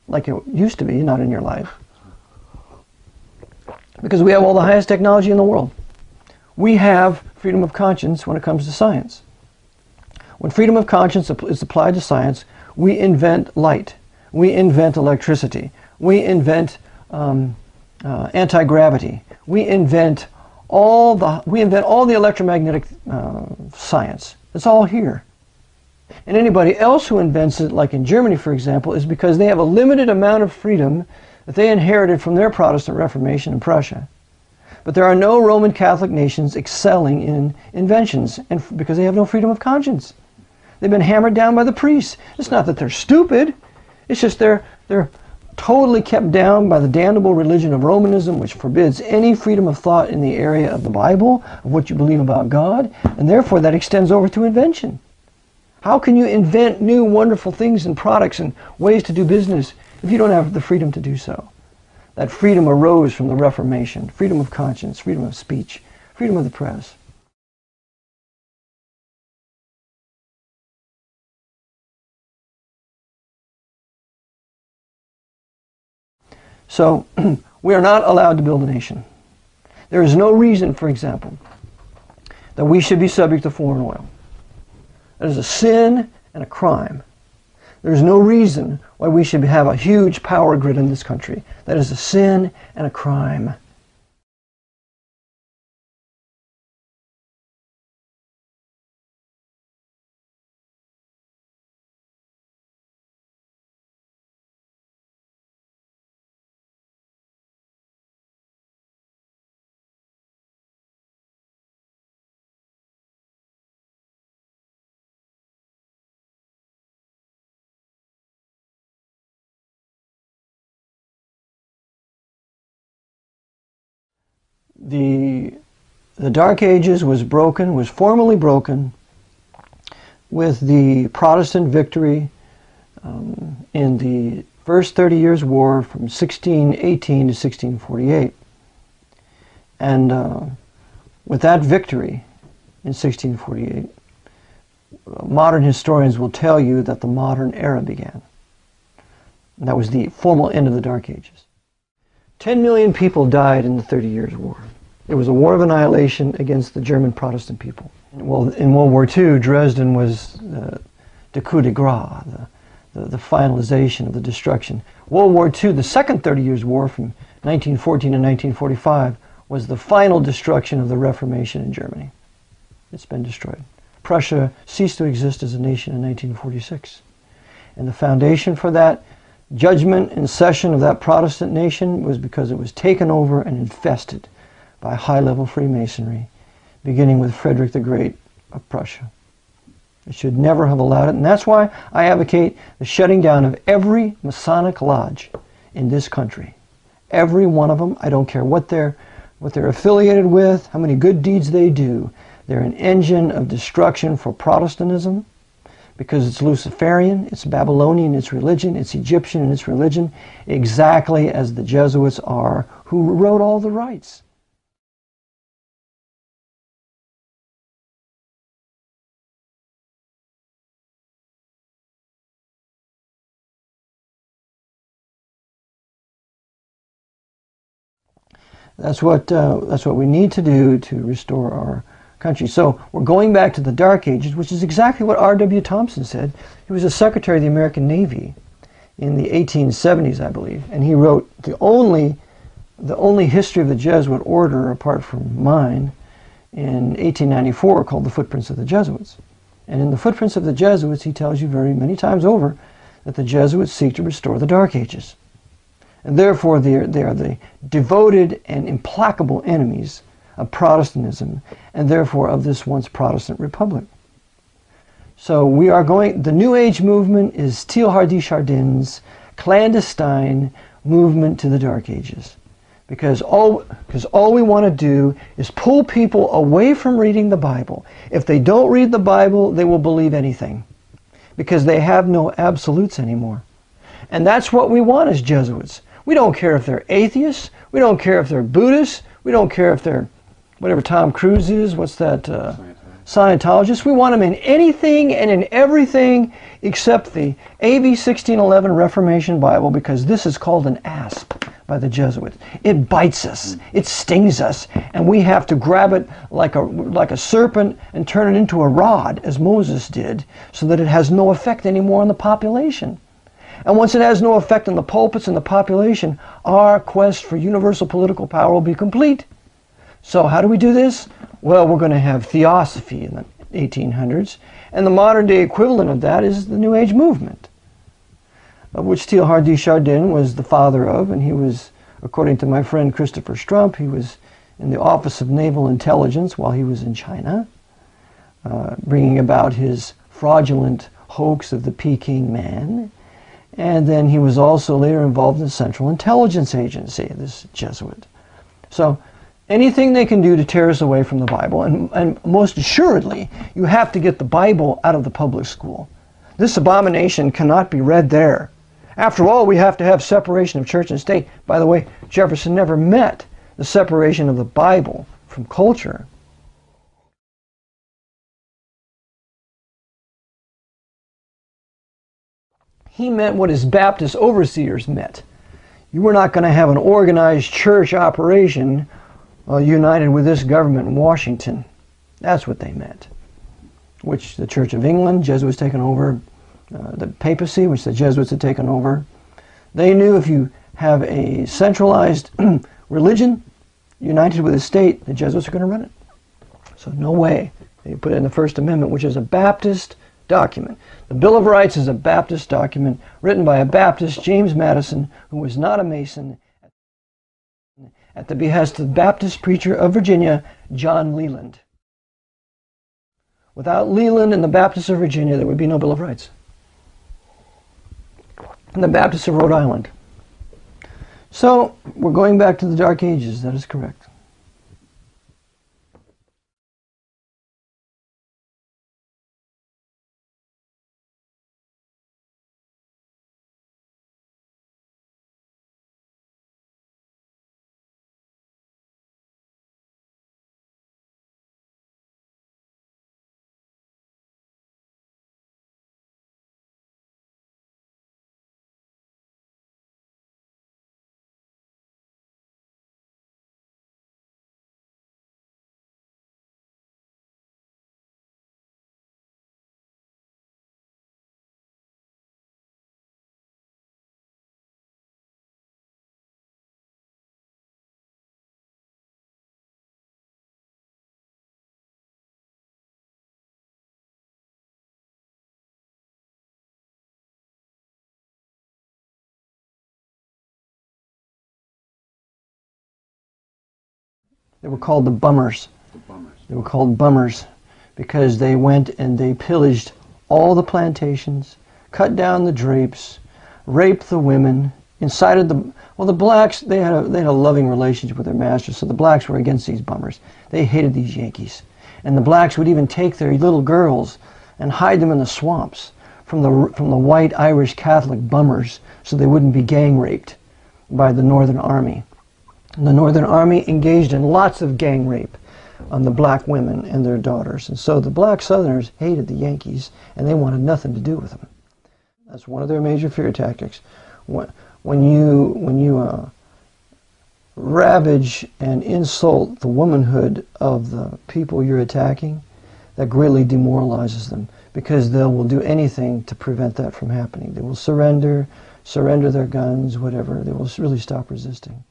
Like it used to be, not in your life. Because we have all the highest technology in the world. We have freedom of conscience when it comes to science. When freedom of conscience is applied to science, we invent light. We invent electricity. We invent anti-gravity. We invent all the electromagnetic science. It's all here. And anybody else who invents it, like in Germany, for example, is because they have a limited amount of freedom that they inherited from their Protestant Reformation in Prussia. But there are no Roman Catholic nations excelling in inventions, and because they have no freedom of conscience. They've been hammered down by the priests. It's not that they're stupid. It's just they're totally kept down by the damnable religion of Romanism, which forbids any freedom of thought in the area of the Bible, of what you believe about God, and therefore that extends over to invention. How can you invent new wonderful things and products and ways to do business if you don't have the freedom to do so? That freedom arose from the Reformation, freedom of conscience, freedom of speech, freedom of the press. So, we are not allowed to build a nation. There is no reason, for example, that we should be subject to foreign oil. That is a sin and a crime. There is no reason why we should have a huge power grid in this country. That is a sin and a crime. The Dark Ages was formally broken with the Protestant victory in the First 30 Years' War from 1618 to 1648. And with that victory in 1648, modern historians will tell you that the modern era began. And that was the formal end of the Dark Ages. 10 million people died in the 30 Years' War. It was a war of annihilation against the German Protestant people. Well, in World War II, Dresden was the coup de grace, the finalization of the destruction. World War II, the second 30 Years' War from 1914 to 1945, was the final destruction of the Reformation in Germany. It's been destroyed. Prussia ceased to exist as a nation in 1946. And the foundation for that judgment and session of that Protestant nation was because it was taken over and infested by high-level Freemasonry, beginning with Frederick the Great of Prussia. It should never have allowed it, and that's why I advocate the shutting down of every Masonic lodge in this country. Every one of them. I don't care what they're affiliated with, how many good deeds they do. They're an engine of destruction for Protestantism, because it's Luciferian, it's Babylonian, it's religion, it's Egyptian in its religion, exactly as the Jesuits are, who wrote all the rites. That's what we need to do to restore our country. So we're going back to the Dark Ages, which is exactly what R.W. Thompson said. He was a Secretary of the American Navy in the 1870s, I believe, and he wrote the only history of the Jesuit order, apart from mine, in 1894, called The Footprints of the Jesuits. And in The Footprints of the Jesuits, he tells you very many times over that the Jesuits seek to restore the Dark Ages. And therefore, they are the devoted and implacable enemies of Protestantism, and therefore of this once Protestant republic. So we are going, the New Age movement is Teilhard de Chardin's clandestine movement to the Dark Ages. Because all we want to do is pull people away from reading the Bible. If they don't read the Bible, they will believe anything. Because they have no absolutes anymore. And that's what we want as Jesuits. We don't care if they're atheists. We don't care if they're Buddhists. We don't care if they're whatever Tom Cruise is. What's that? Scientologists. We want them in anything and in everything except the AV 1611 Reformation Bible, because this is called an asp by the Jesuits. It bites us. It stings us. And we have to grab it like a serpent and turn it into a rod, as Moses did, so that it has no effect anymore on the population. And once it has no effect on the pulpits and the population, our quest for universal political power will be complete. So how do we do this? Well, we're going to have theosophy in the 1800s, and the modern day equivalent of that is the New Age movement, of which Teilhard de Chardin was the father of, and he was, according to my friend Christopher Strump, he was in the Office of Naval Intelligence while he was in China, bringing about his fraudulent hoax of the Peking Man. And then he was also later involved in the Central Intelligence Agency, this Jesuit. So anything they can do to tear us away from the Bible, and most assuredly, you have to get the Bible out of the public school. This abomination cannot be read there. After all, we have to have separation of church and state. By the way, Jefferson never met the separation of the Bible from culture. He meant what his Baptist overseers meant. You were not going to have an organized church operation united with this government in Washington. That's what they meant. Which the Church of England, Jesuits taken over, the papacy, which the Jesuits had taken over. They knew if you have a centralized religion united with a state, the Jesuits are going to run it. So no way. They put it in the First Amendment, which is a Baptist document. The Bill of Rights is a Baptist document written by a Baptist, James Madison, who was not a Mason, at the behest of the Baptist preacher of Virginia, John Leland. Without Leland and the Baptists of Virginia, there would be no Bill of Rights. And the Baptists of Rhode Island. So, we're going back to the Dark Ages, that is correct. They were called the bummers. They were called bummers because they went and they pillaged all the plantations, cut down the drapes, raped the women, incited the blacks, they had a loving relationship with their masters, so the blacks were against these bummers. They hated these Yankees. And the blacks would even take their little girls and hide them in the swamps from the white Irish Catholic bummers so they wouldn't be gang raped by the Northern Army. And the Northern Army engaged in lots of gang rape on the black women and their daughters. And so the black Southerners hated the Yankees, and they wanted nothing to do with them. That's one of their major fear tactics. When you ravage and insult the womanhood of the people you're attacking, that greatly demoralizes them, because they will do anything to prevent that from happening. They will surrender their guns, whatever. They will really stop resisting.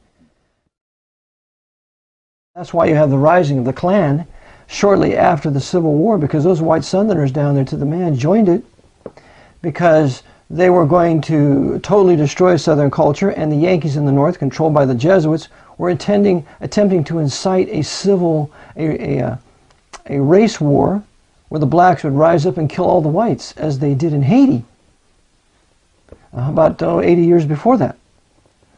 That's why you have the rising of the Klan shortly after the Civil War, because those white Southerners down there to the man joined it, because they were going to totally destroy Southern culture, and the Yankees in the North, controlled by the Jesuits, were attempting to incite a race war where the blacks would rise up and kill all the whites, as they did in Haiti about 80 years before that.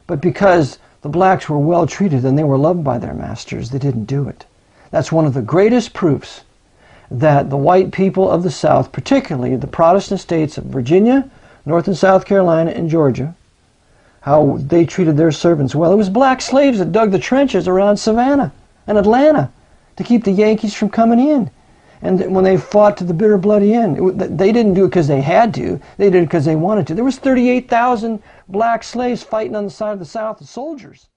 But because the blacks were well treated and they were loved by their masters, they didn't do it. That's one of the greatest proofs that the white people of the South, particularly the Protestant states of Virginia, North and South Carolina, and Georgia, how they treated their servants well. It was black slaves that dug the trenches around Savannah and Atlanta to keep the Yankees from coming in. And when they fought to the bitter bloody end, they didn't do it because they had to. They did it because they wanted to. There was 38,000 black slaves fighting on the side of the South as soldiers.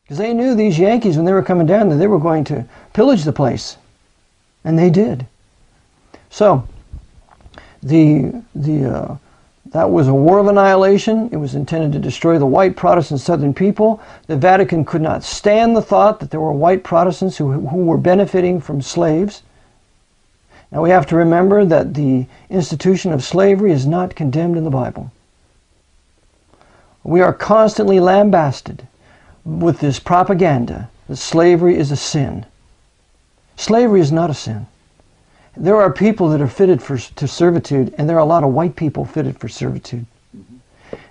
Because they knew these Yankees, when they were coming down, that they were going to pillage the place. And they did. So, that was a war of annihilation. It was intended to destroy the white Protestant Southern people. The Vatican could not stand the thought that there were white Protestants who were benefiting from slaves. Now we have to remember that the institution of slavery is not condemned in the Bible. We are constantly lambasted with this propaganda that slavery is a sin. Slavery is not a sin. There are people that are fitted to servitude, and there are a lot of white people fitted for servitude.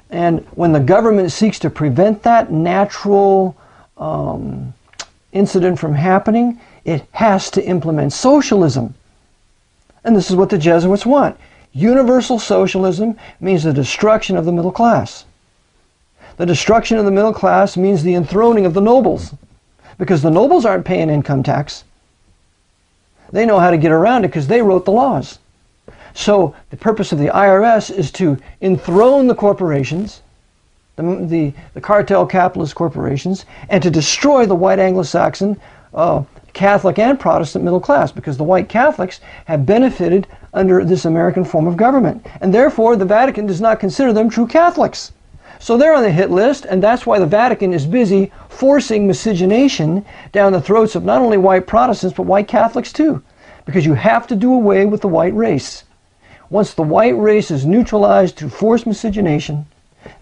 And when the government seeks to prevent that natural incident from happening, it has to implement socialism. And this is what the Jesuits want. Universal socialism means the destruction of the middle class. The destruction of the middle class means the enthroning of the nobles, because the nobles aren't paying income tax. They know how to get around it because they wrote the laws. So the purpose of the IRS is to enthrone the corporations, the cartel capitalist corporations, and to destroy the white Anglo-Saxon Catholic and Protestant middle class, because the white Catholics have benefited under this American form of government. And therefore the Vatican does not consider them true Catholics. So they're on the hit list, and that's why the Vatican is busy forcing miscegenation down the throats of not only white Protestants, but white Catholics too. Because you have to do away with the white race. Once the white race is neutralized through forced miscegenation,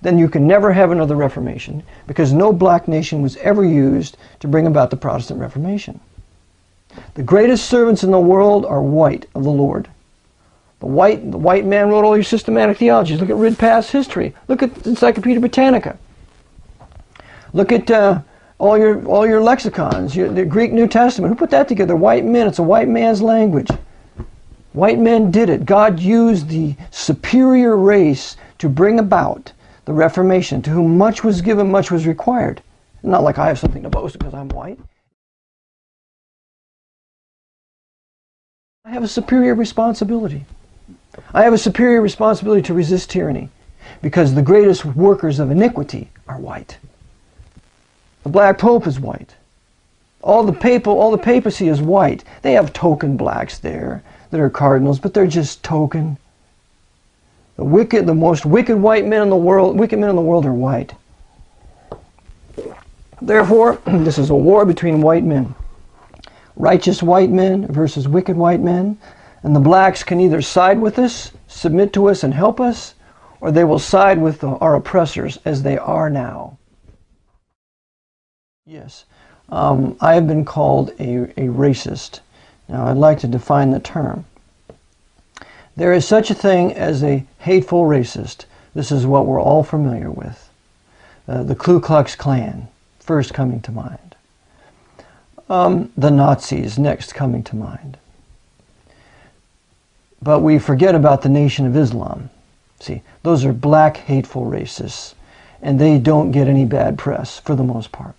then you can never have another Reformation, because no black nation was ever used to bring about the Protestant Reformation. The greatest servants in the world are white of the Lord. The white man wrote all your systematic theologies. Look at Ridpath's history. Look at Encyclopedia Britannica. Look at all your lexicons, the Greek New Testament. Who put that together? White men. It's a white man's language. White men did it. God used the superior race to bring about the Reformation, to whom much was given, much was required. Not like I have something to boast because I'm white. I have a superior responsibility. I have a superior responsibility to resist tyranny, because the greatest workers of iniquity are white. The Black Pope is white. All the papacy is white. They have token blacks there that are cardinals, but they're just token. The most wicked men in the world are white. Therefore, this is a war between white men. Righteous white men versus wicked white men. And the blacks can either side with us, submit to us, and help us, or they will side with our oppressors, as they are now. Yes, I have been called a racist. Now, I'd like to define the term. There is such a thing as a hateful racist. This is what we're all familiar with. The Ku Klux Klan, first coming to mind. The Nazis, next coming to mind. But we forget about the Nation of Islam. See, those are black, hateful racists, and they don't get any bad press for the most part.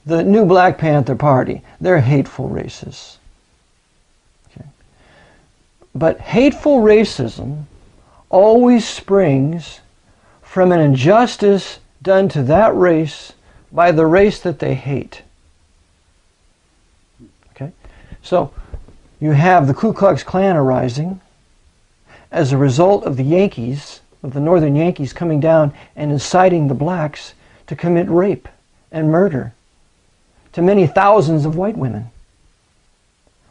The new Black Panther Party, they're hateful racists. Okay. But hateful racism always springs from an injustice done to that race by the race that they hate. Okay? So you have the Ku Klux Klan arising as a result of the Yankees, of the Northern Yankees coming down and inciting the blacks to commit rape and murder to many thousands of white women.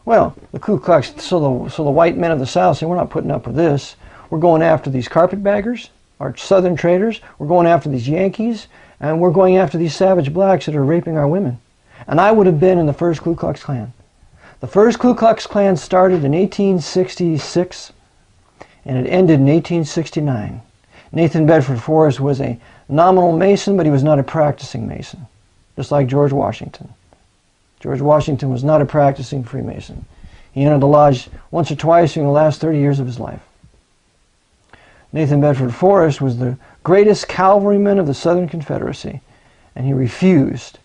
Well, the Ku Klux, so the white men of the South say, we're not putting up with this. We're going after these carpetbaggers, our Southern traders. We're going after these Yankees, and we're going after these savage blacks that are raping our women. And I would have been in the first Ku Klux Klan. The first Ku Klux Klan started in 1866, and it ended in 1869. Nathan Bedford Forrest was a nominal Mason, but he was not a practicing Mason, just like George Washington. George Washington was not a practicing Freemason. He entered the lodge once or twice in the last 30 years of his life. Nathan Bedford Forrest was the greatest cavalryman of the Southern Confederacy, and he refused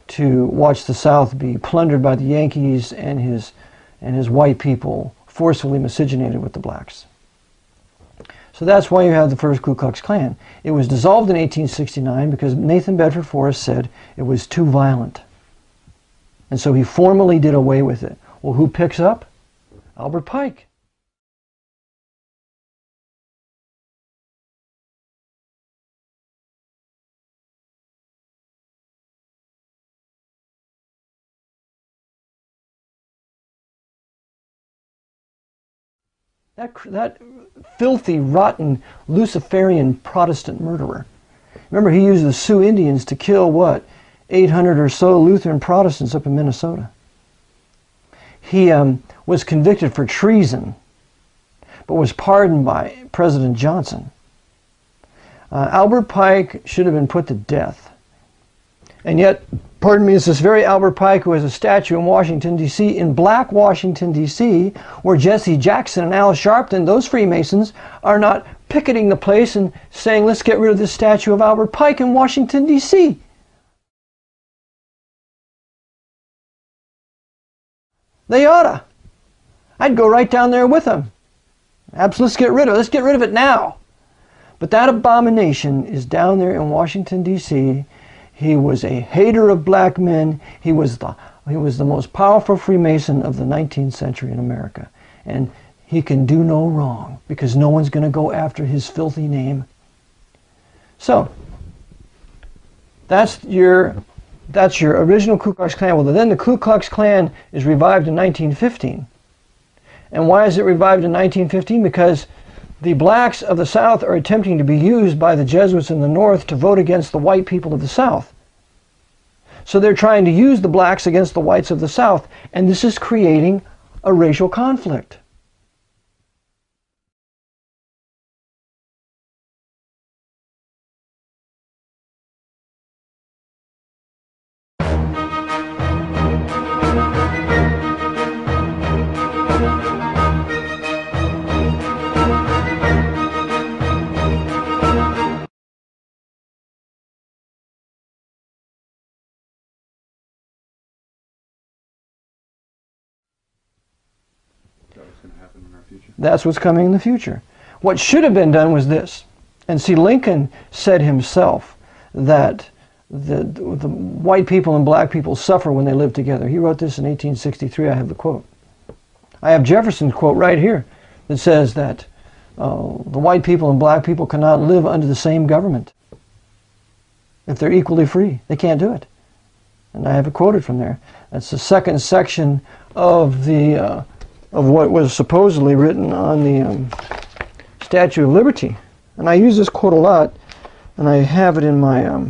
to watch the South be plundered by the Yankees and his white people forcefully miscegenated with the blacks. So that's why you have the first Ku Klux Klan. It was dissolved in 1869 because Nathan Bedford Forrest said it was too violent. And so he formally did away with it. Well, who picks up? Albert Pike. That filthy, rotten, Luciferian Protestant murderer. Remember, he used the Sioux Indians to kill, what, 800 or so Lutheran Protestants up in Minnesota. He was convicted for treason, but was pardoned by President Johnson. Albert Pike should have been put to death. And yet, pardon me, it's this very Albert Pike who has a statue in Washington, D.C., in black Washington, D.C., where Jesse Jackson and Al Sharpton, those Freemasons, are not picketing the place and saying, let's get rid of this statue of Albert Pike in Washington, D.C. They oughta. I'd go right down there with them. Let's get rid of it. Let's get rid of it now. But that abomination is down there in Washington, D.C., He was a hater of black men. He was the most powerful Freemason of the 19th century in America. And he can do no wrong because no one's going to go after his filthy name. So, that's your original Ku Klux Klan. Well, then the Ku Klux Klan is revived in 1915. And why is it revived in 1915? Because the blacks of the South are attempting to be used by the Jesuits in the North to vote against the white people of the South. So they're trying to use the blacks against the whites of the South, and this is creating a racial conflict. That's what's coming in the future. What should have been done was this. And see, Lincoln said himself that the white people and black people suffer when they live together. He wrote this in 1863. I have the quote. I have Jefferson's quote right here that says that the white people and black people cannot live under the same government if they're equally free. They can't do it. And I have it quoted from there. That's the second section of the of what was supposedly written on the Statue of Liberty. And I use this quote a lot, and I have it in my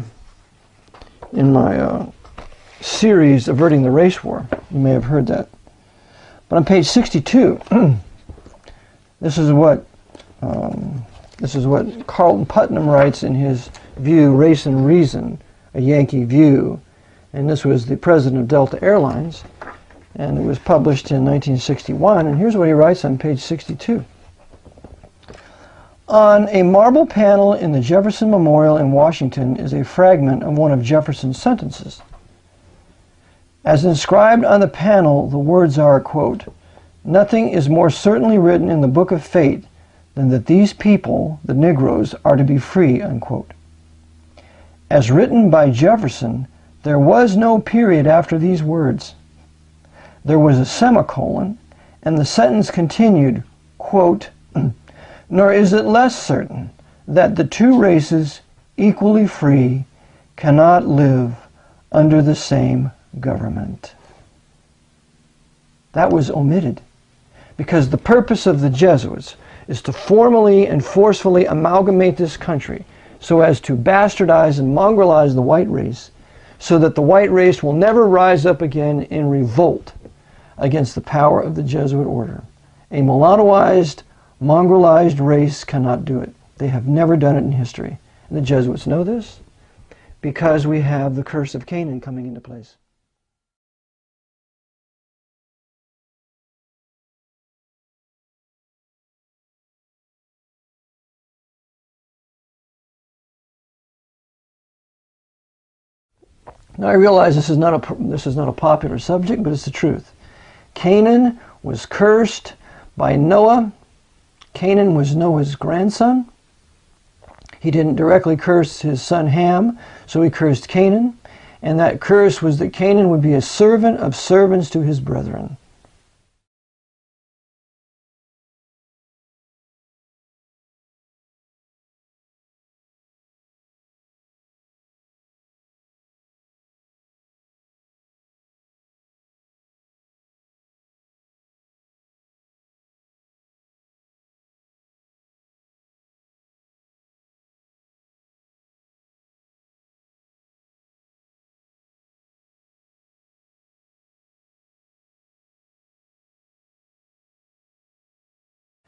series, Averting the Race War. You may have heard that. But on page 62, this is what Carlton Putnam writes in his view, Race and Reason, a Yankee View. And this was the president of Delta Airlines. and it was published in 1961. And here's what he writes on page 62. On a marble panel in the Jefferson Memorial in Washington is a fragment of one of Jefferson's sentences. As inscribed on the panel, the words are, quote, "Nothing is more certainly written in the book of fate than that these people, the Negroes, are to be free," unquote. As written by Jefferson, there was no period after these words. There was a semicolon, and the sentence continued, quote, "Nor is it less certain that the two races, equally free, cannot live under the same government." That was omitted because the purpose of the Jesuits is to formally and forcefully amalgamate this country so as to bastardize and mongrelize the white race, so that the white race will never rise up again in revolt against the power of the Jesuit order. A mulattoized, mongrelized race cannot do it. They have never done it in history. And the Jesuits know this because we have the curse of Canaan coming into place. Now I realize this is not a popular subject, but it's the truth. Canaan was cursed by Noah. Canaan was Noah's grandson. He didn't directly curse his son Ham, so he cursed Canaan. And that curse was that Canaan would be a servant of servants to his brethren.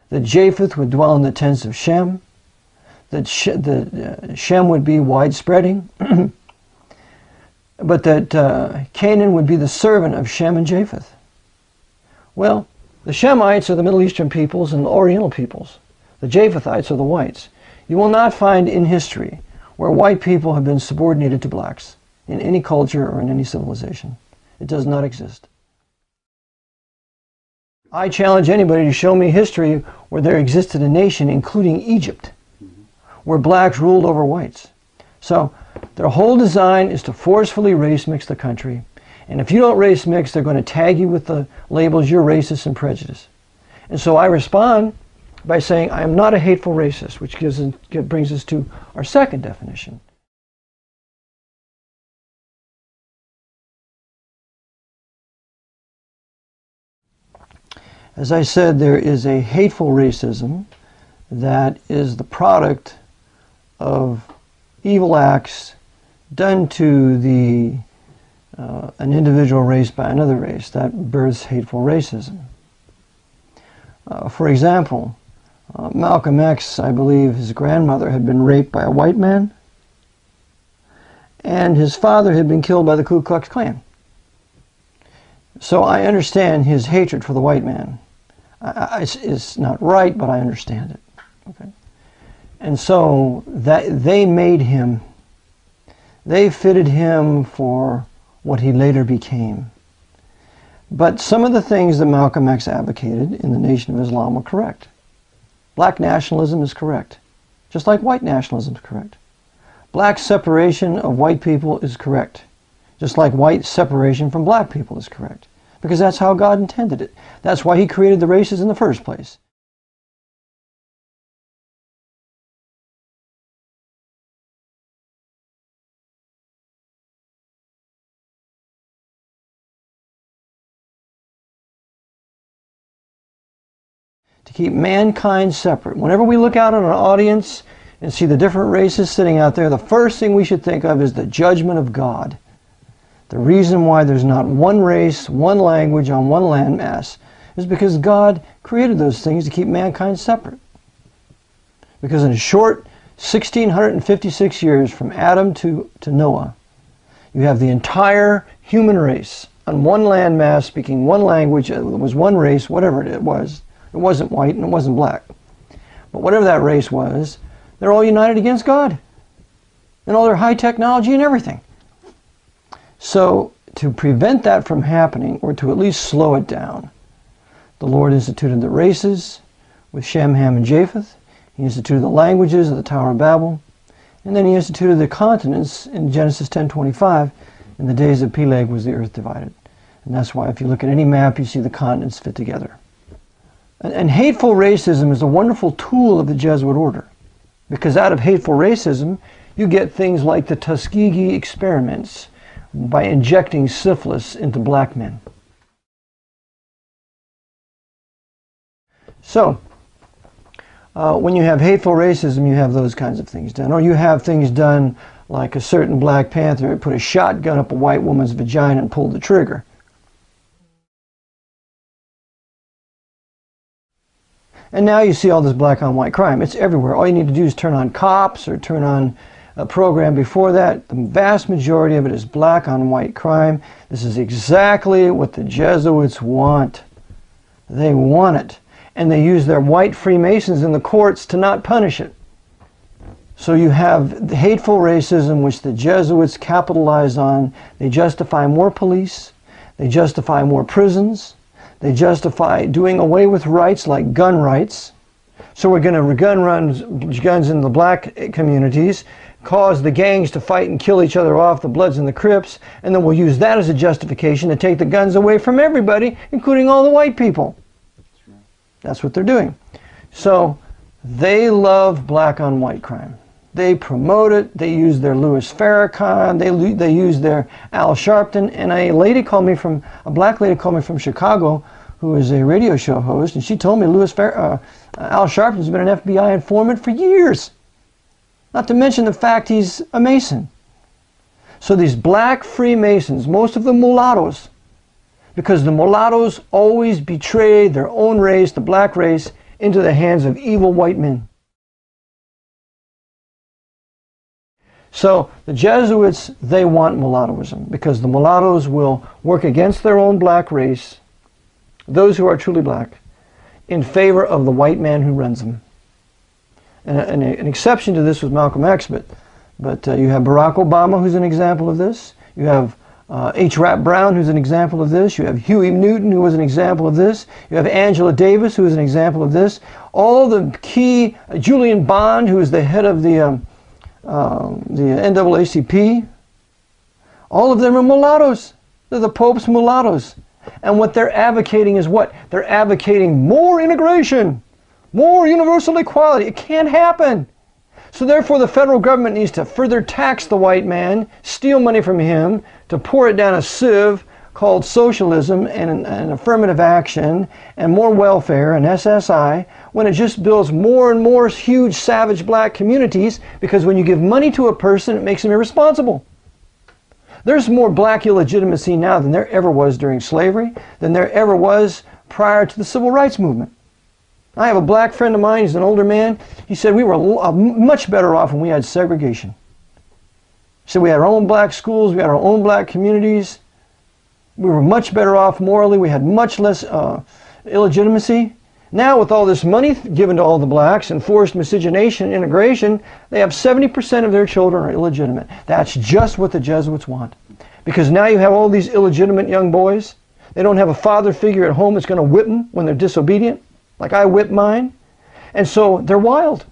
That Japheth would dwell in the tents of Shem, that Shem would be widespreading, but that Canaan would be the servant of Shem and Japheth. Well, the Shemites are the Middle Eastern peoples and the Oriental peoples. The Japhethites are the whites. You will not find in history where white people have been subordinated to blacks in any culture or in any civilization. It does not exist. I challenge anybody to show me history where there existed a nation, including Egypt, where blacks ruled over whites. So their whole design is to forcefully race mix the country. And if you don't race mix, they're going to tag you with the labels, you're racist and prejudiced. And so I respond by saying I am not a hateful racist, which brings us to our second definition. As I said, there is a hateful racism that is the product of evil acts done to an individual race by another race. That births hateful racism. For example, Malcolm X, I believe his grandmother had been raped by a white man, and his father had been killed by the Ku Klux Klan. So I understand his hatred for the white man. It's not right, but I understand it. Okay? And so that they made him, they fitted him for what he later became. But some of the things that Malcolm X advocated in the Nation of Islam were correct. Black nationalism is correct, just like white nationalism is correct. Black separation of white people is correct, just like white separation from black people is correct. Because that's how God intended it. That's why he created the races in the first place. To keep mankind separate. Whenever we look out at an audience and see the different races sitting out there, the first thing we should think of is the judgment of God. The reason why there's not one race, one language on one landmass is because God created those things to keep mankind separate. Because in a short 1,656 years from Adam to Noah, you have the entire human race on one landmass, speaking one language, it was one race, whatever it was. It wasn't white and it wasn't black. But whatever that race was, they're all united against God and all their high technology and everything. So to prevent that from happening, or to at least slow it down, the Lord instituted the races with Shem, Ham, and Japheth. He instituted the languages of the Tower of Babel. And then he instituted the continents in Genesis 10:25. In the days of Peleg was the earth divided. And that's why if you look at any map, you see the continents fit together. And hateful racism is a wonderful tool of the Jesuit order. Because out of hateful racism, you get things like the Tuskegee experiments by injecting syphilis into black men. So, when you have hateful racism, you have those kinds of things done. Or you have things done like a certain Black Panther put a shotgun up a white woman's vagina and pulled the trigger. And now you see all this black on white crime. It's everywhere. All you need to do is turn on Cops or turn on a program before that. The vast majority of it is black on white crime. This is exactly what the Jesuits want. They want it. And they use their white Freemasons in the courts to not punish it. So you have the hateful racism, which the Jesuits capitalize on. They justify more police. They justify more prisons. They justify doing away with rights like gun rights. So we're going to guns in the black communities, cause the gangs to fight and kill each other off, the Bloods and the Crips, and then we'll use that as a justification to take the guns away from everybody, including all the white people. That's what they're doing. So they love black on white crime. They promote it. They use their Louis Farrakhan. They use their Al Sharpton. And a black lady called me from Chicago, who is a radio show host, and she told me Al Sharpton's been an FBI informant for years. Not to mention the fact he's a Mason. So these black Freemasons, most of them mulattoes, because the mulattoes always betray their own race, the black race, into the hands of evil white men. So the Jesuits, they want mulattoism because the mulattoes will work against their own black race, those who are truly black, in favor of the white man who runs them. And an exception to this was Malcolm X, but you have Barack Obama, who's an example of this. You have H. Rap Brown, who's an example of this. You have Huey Newton, who was an example of this. You have Angela Davis, who is an example of this. All the key, Julian Bond, who is the head of the NAACP, all of them are mulattoes. They're the Pope's mulattoes. And what they're advocating is what? They're advocating more integration, more universal equality. It can't happen. So therefore the federal government needs to further tax the white man, steal money from him, to pour it down a sieve called socialism and affirmative action and more welfare and SSI, when it just builds more and more huge savage black communities, because when you give money to a person, it makes him irresponsible. There's more black illegitimacy now than there ever was during slavery, than there ever was prior to the civil rights movement. I have a black friend of mine, he's an older man. He said we were much better off when we had segregation. He said we had our own black schools, we had our own black communities. We were much better off morally, we had much less illegitimacy. Now with all this money given to all the blacks and forced miscegenation and integration, they have 70% of their children are illegitimate. That's just what the Jesuits want. Because now you have all these illegitimate young boys. They don't have a father figure at home that's going to whip them when they're disobedient, like I whipped mine. And so they're wild.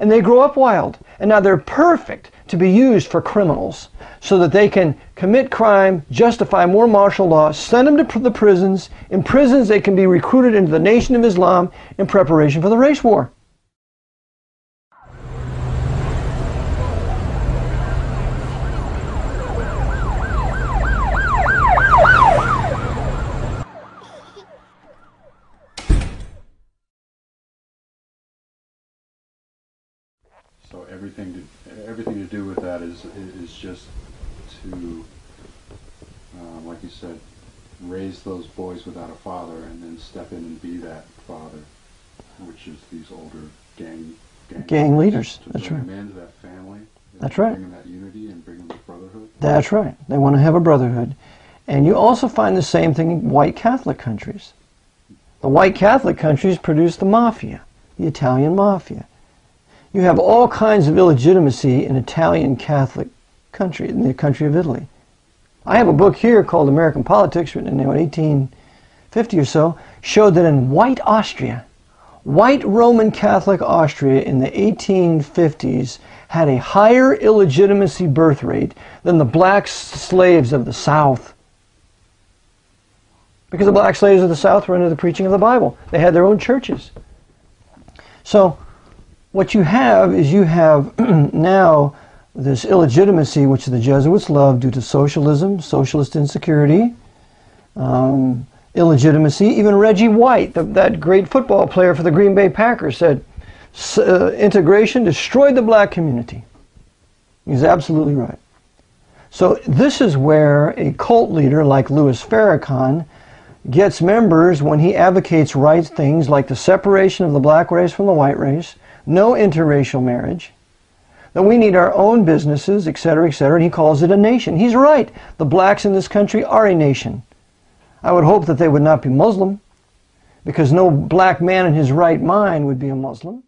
And they grow up wild. And now they're perfect to be used for criminals so that they can commit crime, justify more martial law, send them to the prisons. In prisons they can be recruited into the Nation of Islam in preparation for the race war. So everything to do with that is just to, like you said, raise those boys without a father, and then step in and be that father, which is these older gang leaders. To That's bring right. them into that family. That's right. Bring them that unity and bring them that brotherhood. That's right. They want to have a brotherhood. And you also find the same thing in white Catholic countries. The white Catholic countries produce the mafia, the Italian mafia. You have all kinds of illegitimacy in Italian Catholic country, in the country of Italy. I have a book here called American Politics, written in 1850 or so, showed that in white Austria, white Roman Catholic Austria in the 1850s had a higher illegitimacy birth rate than the black slaves of the South. Because the black slaves of the South were under the preaching of the Bible. They had their own churches. So what you have is you have now this illegitimacy which the Jesuits loved due to socialism, socialist insecurity, illegitimacy. Even Reggie White, that great football player for the Green Bay Packers, said integration destroyed the black community. He's absolutely right. So this is where a cult leader like Louis Farrakhan gets members when he advocates right things like the separation of the black race from the white race, no interracial marriage, that we need our own businesses, etc., etc., and he calls it a nation. He's right. The blacks in this country are a nation. I would hope that they would not be Muslim, because no black man in his right mind would be a Muslim.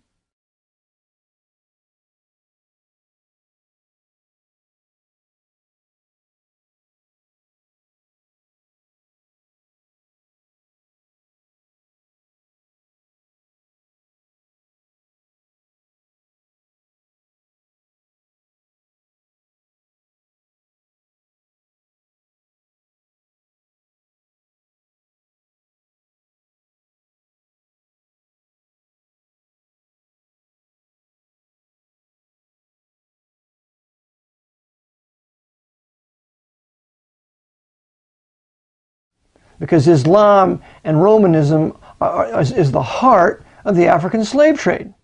Because Islam and Romanism is the heart of the African slave trade.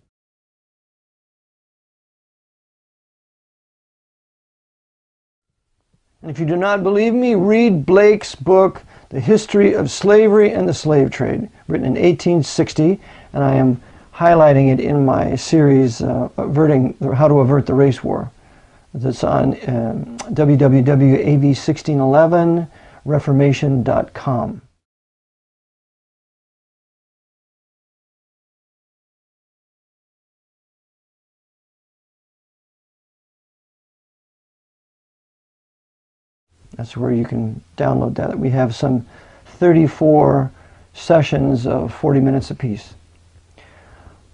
And if you do not believe me, read Blake's book, The History of Slavery and the Slave Trade, written in 1860, and I am highlighting it in my series, How to Avert the Race War. That's on www.av1611. Reformation.com. That's where you can download that. We have some 34 sessions of 40 minutes apiece.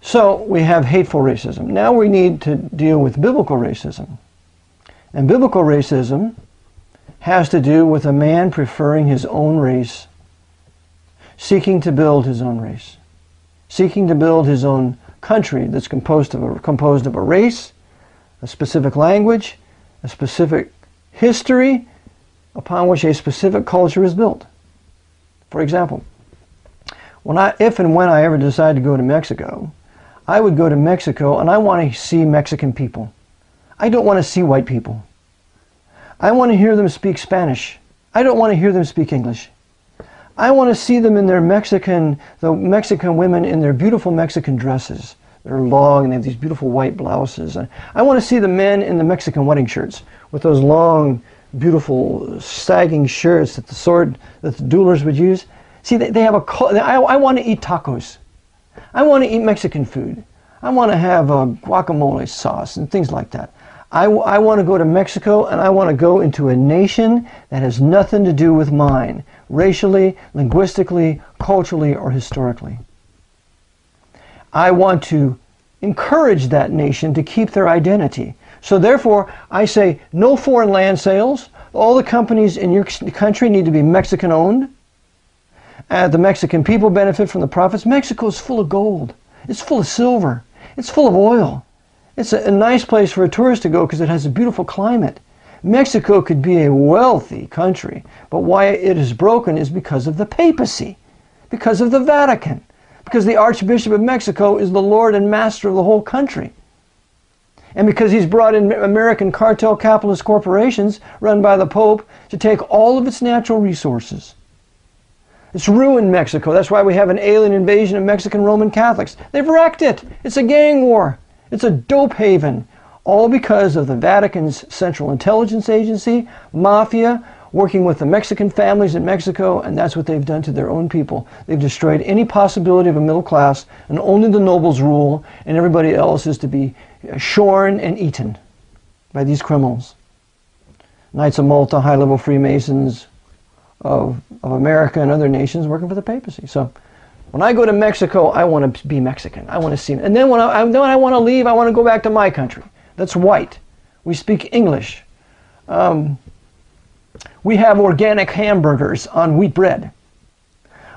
So we have hateful racism. Now we need to deal with biblical racism. And biblical racism has to do with a man preferring his own race, seeking to build his own race, seeking to build his own country that's composed of a race, a specific language, a specific history upon which a specific culture is built. For example, if and when I ever decide to go to Mexico, I would go to Mexico and I want to see Mexican people. I don't want to see white people. I want to hear them speak Spanish. I don't want to hear them speak English. I want to see them in the Mexican women in their beautiful Mexican dresses. They're long and they have these beautiful white blouses. I want to see the men in the Mexican wedding shirts with those long, beautiful, sagging shirts that the duelers would use. See, they have I want to eat tacos. I want to eat Mexican food. I want to have guacamole sauce and things like that. I want to go to Mexico, and I want to go into a nation that has nothing to do with mine, racially, linguistically, culturally, or historically. I want to encourage that nation to keep their identity. So therefore, I say no foreign land sales. All the companies in your country need to be Mexican-owned. The Mexican people benefit from the profits. Mexico is full of gold. It's full of silver. It's full of oil. It's a nice place for a tourist to go because it has a beautiful climate. Mexico could be a wealthy country, but why it is broken is because of the papacy, because of the Vatican, because the Archbishop of Mexico is the Lord and Master of the whole country. And because he's brought in American cartel capitalist corporations run by the Pope to take all of its natural resources. It's ruined Mexico. That's why we have an alien invasion of Mexican Roman Catholics. They've wrecked it. It's a gang war. It's a dope haven. All because of the Vatican's Central Intelligence Agency, mafia, working with the Mexican families in Mexico, and that's what they've done to their own people. They've destroyed any possibility of a middle class, and only the nobles rule, and everybody else is to be shorn and eaten by these criminals. Knights of Malta, high-level Freemasons of America and other nations working for the papacy. So when I go to Mexico, I want to be Mexican. I want to see, and then when I want to leave, I want to go back to my country. That's white. We speak English. We have organic hamburgers on wheat bread.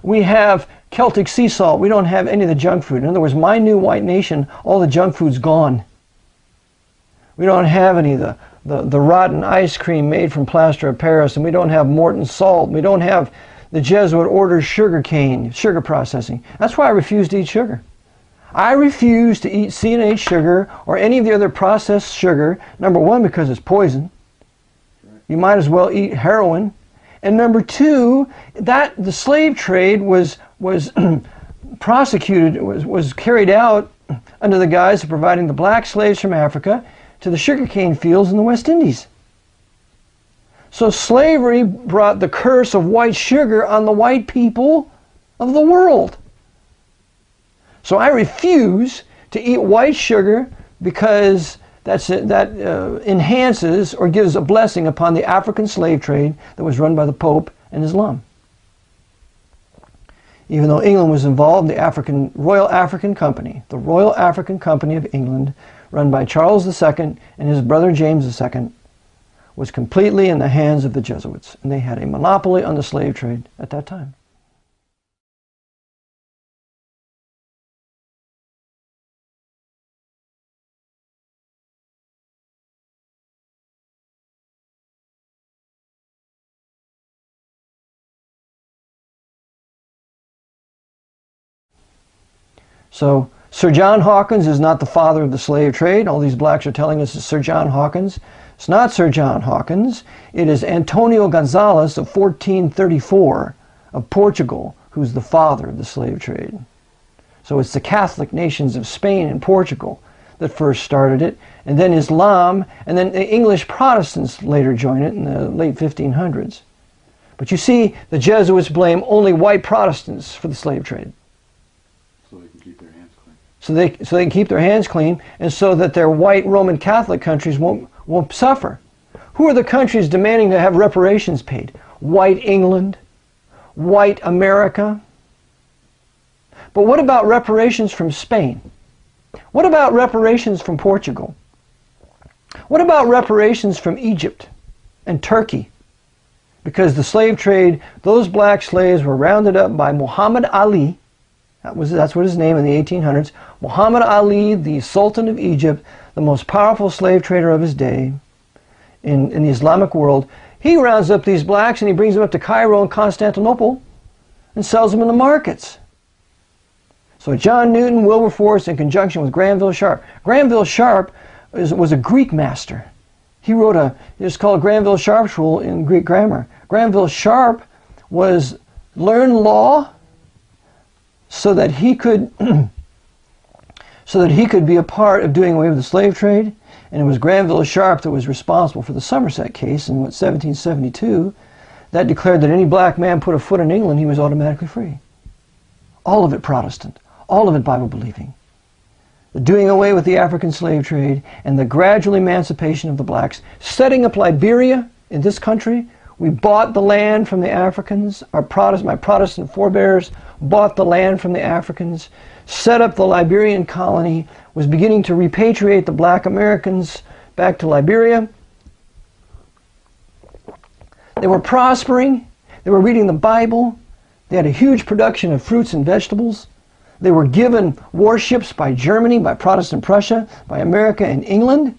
We have Celtic sea salt. We don't have any of the junk food. In other words, my new white nation, all the junk food's gone. We don't have any of the rotten ice cream made from plaster of Paris, and we don't have Morton salt. We don't have the Jesuit order sugar cane, sugar processing. That's why I refuse to eat sugar. I refuse to eat C&H sugar or any of the other processed sugar, number one, because it's poison. You might as well eat heroin. And number two, that the slave trade was prosecuted, was carried out under the guise of providing the black slaves from Africa to the sugarcane fields in the West Indies. So slavery brought the curse of white sugar on the white people of the world. So I refuse to eat white sugar because that enhances or gives a blessing upon the African slave trade that was run by the Pope and Islam. Even though England was involved, the Royal African Company, the Royal African Company of England, run by Charles II and his brother James II, was completely in the hands of the Jesuits, and they had a monopoly on the slave trade at that time. So Sir John Hawkins is not the father of the slave trade. All these blacks are telling us it's Sir John Hawkins. It's not Sir John Hawkins. It is Antonio Gonzalez of 1434 of Portugal who's the father of the slave trade. So it's the Catholic nations of Spain and Portugal that first started it, and then Islam, and then the English Protestants later joined it in the late 1500s. But you see, the Jesuits blame only white Protestants for the slave trade. So they can keep their hands clean. So they can keep their hands clean, and so that their white Roman Catholic countries won't suffer. Who are the countries demanding to have reparations paid? White England, white America. But what about reparations from Spain? What about reparations from Portugal? What about reparations from Egypt and Turkey? Because the slave trade, those black slaves were rounded up by Muhammad Ali. That's what his name in the 1800s. Muhammad Ali, the Sultan of Egypt, the most powerful slave trader of his day in the Islamic world. He rounds up these blacks and he brings them up to Cairo and Constantinople and sells them in the markets. So John Newton, Wilberforce, in conjunction with Granville Sharp. Granville Sharp was a Greek master. He wrote it's called Granville Sharp's Rule in Greek grammar. Granville Sharp learned law so that he could be a part of doing away with the slave trade, and it was Granville Sharp that was responsible for the Somerset case in 1772 that declared that any black man put a foot in England, he was automatically free. All of it Protestant, all of it Bible believing. The doing away with the African slave trade and the gradual emancipation of the blacks, setting up Liberia in this country. We bought the land from the Africans. My Protestant forebears bought the land from the Africans, set up the Liberian colony, was beginning to repatriate the black Americans back to Liberia. They were prospering. They were reading the Bible. They had a huge production of fruits and vegetables. They were given warships by Germany, by Protestant Prussia, by America and England.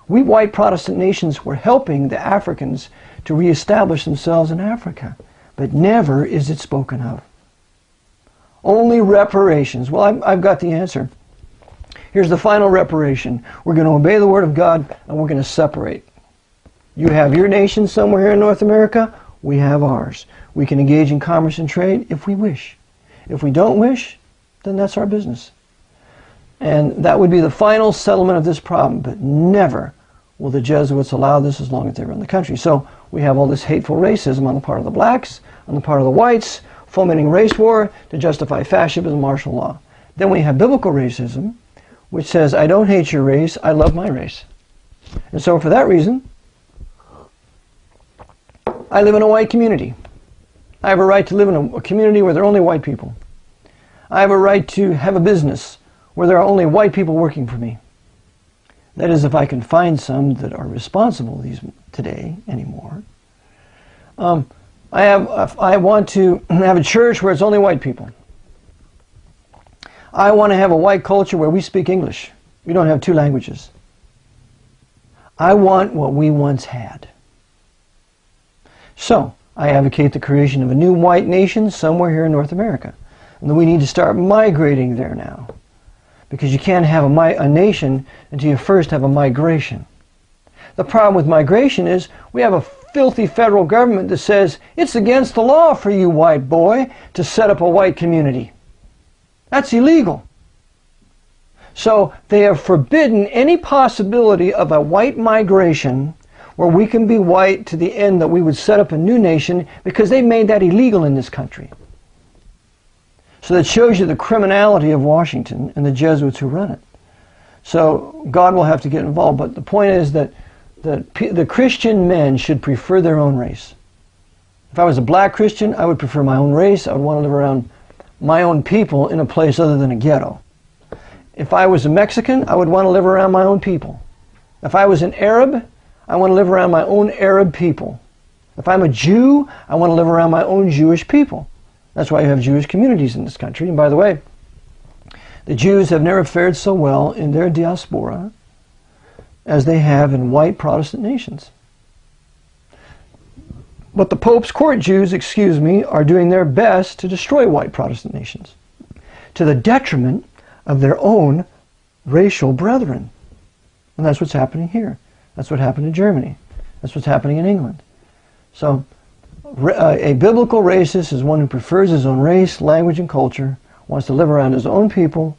We white Protestant nations were helping the Africans to reestablish themselves in Africa. But never is it spoken of. Only reparations. Well, I've got the answer. Here's the final reparation. We're going to obey the Word of God, and we're going to separate. You have your nation somewhere here in North America. We have ours. We can engage in commerce and trade if we wish. If we don't wish, then that's our business. And that would be the final settlement of this problem. But never will the Jesuits allow this as long as they run the country. So we have all this hateful racism on the part of the blacks, on the part of the whites, fomenting race war to justify fascism and martial law. Then we have biblical racism, which says, I don't hate your race, I love my race. And so for that reason, I live in a white community. I have a right to live in a community where there are only white people. I have a right to have a business where there are only white people working for me. That is, if I can find some that are responsible today anymore. I want to have a church where it's only white people. I want to have a white culture where we speak English. We don't have two languages. I want what we once had. So, I advocate the creation of a new white nation somewhere here in North America. And that we need to start migrating there now. Because you can't have a nation until you first have a migration. The problem with migration is we have a filthy federal government that says it's against the law for you, white boy, to set up a white community. That's illegal. So they have forbidden any possibility of a white migration where we can be white to the end that we would set up a new nation, because they made that illegal in this country. So that shows you the criminality of Washington and the Jesuits who run it. So God will have to get involved. But the point is that the Christian men should prefer their own race. If I was a black Christian, I would prefer my own race. I would want to live around my own people in a place other than a ghetto. If I was a Mexican, I would want to live around my own people. If I was an Arab, I want to live around my own Arab people. If I'm a Jew, I want to live around my own Jewish people. That's why you have Jewish communities in this country. And by the way, the Jews have never fared so well in their diaspora as they have in white Protestant nations. But the Pope's court Jews, are doing their best to destroy white Protestant nations, to the detriment of their own racial brethren. And that's what's happening here. That's what happened in Germany. That's what's happening in England. So, a biblical racist is one who prefers his own race, language, and culture, wants to live around his own people,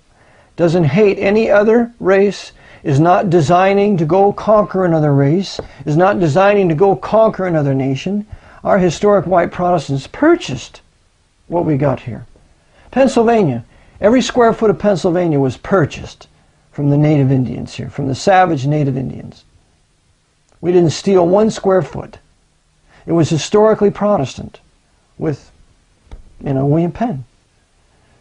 doesn't hate any other race, is not designing to go conquer another race, is not designing to go conquer another nation. Our historic white Protestants purchased what we got here. Pennsylvania, every square foot of Pennsylvania was purchased from the native Indians here, from the savage native Indians. We didn't steal 1 square foot. It was historically Protestant with, William Penn.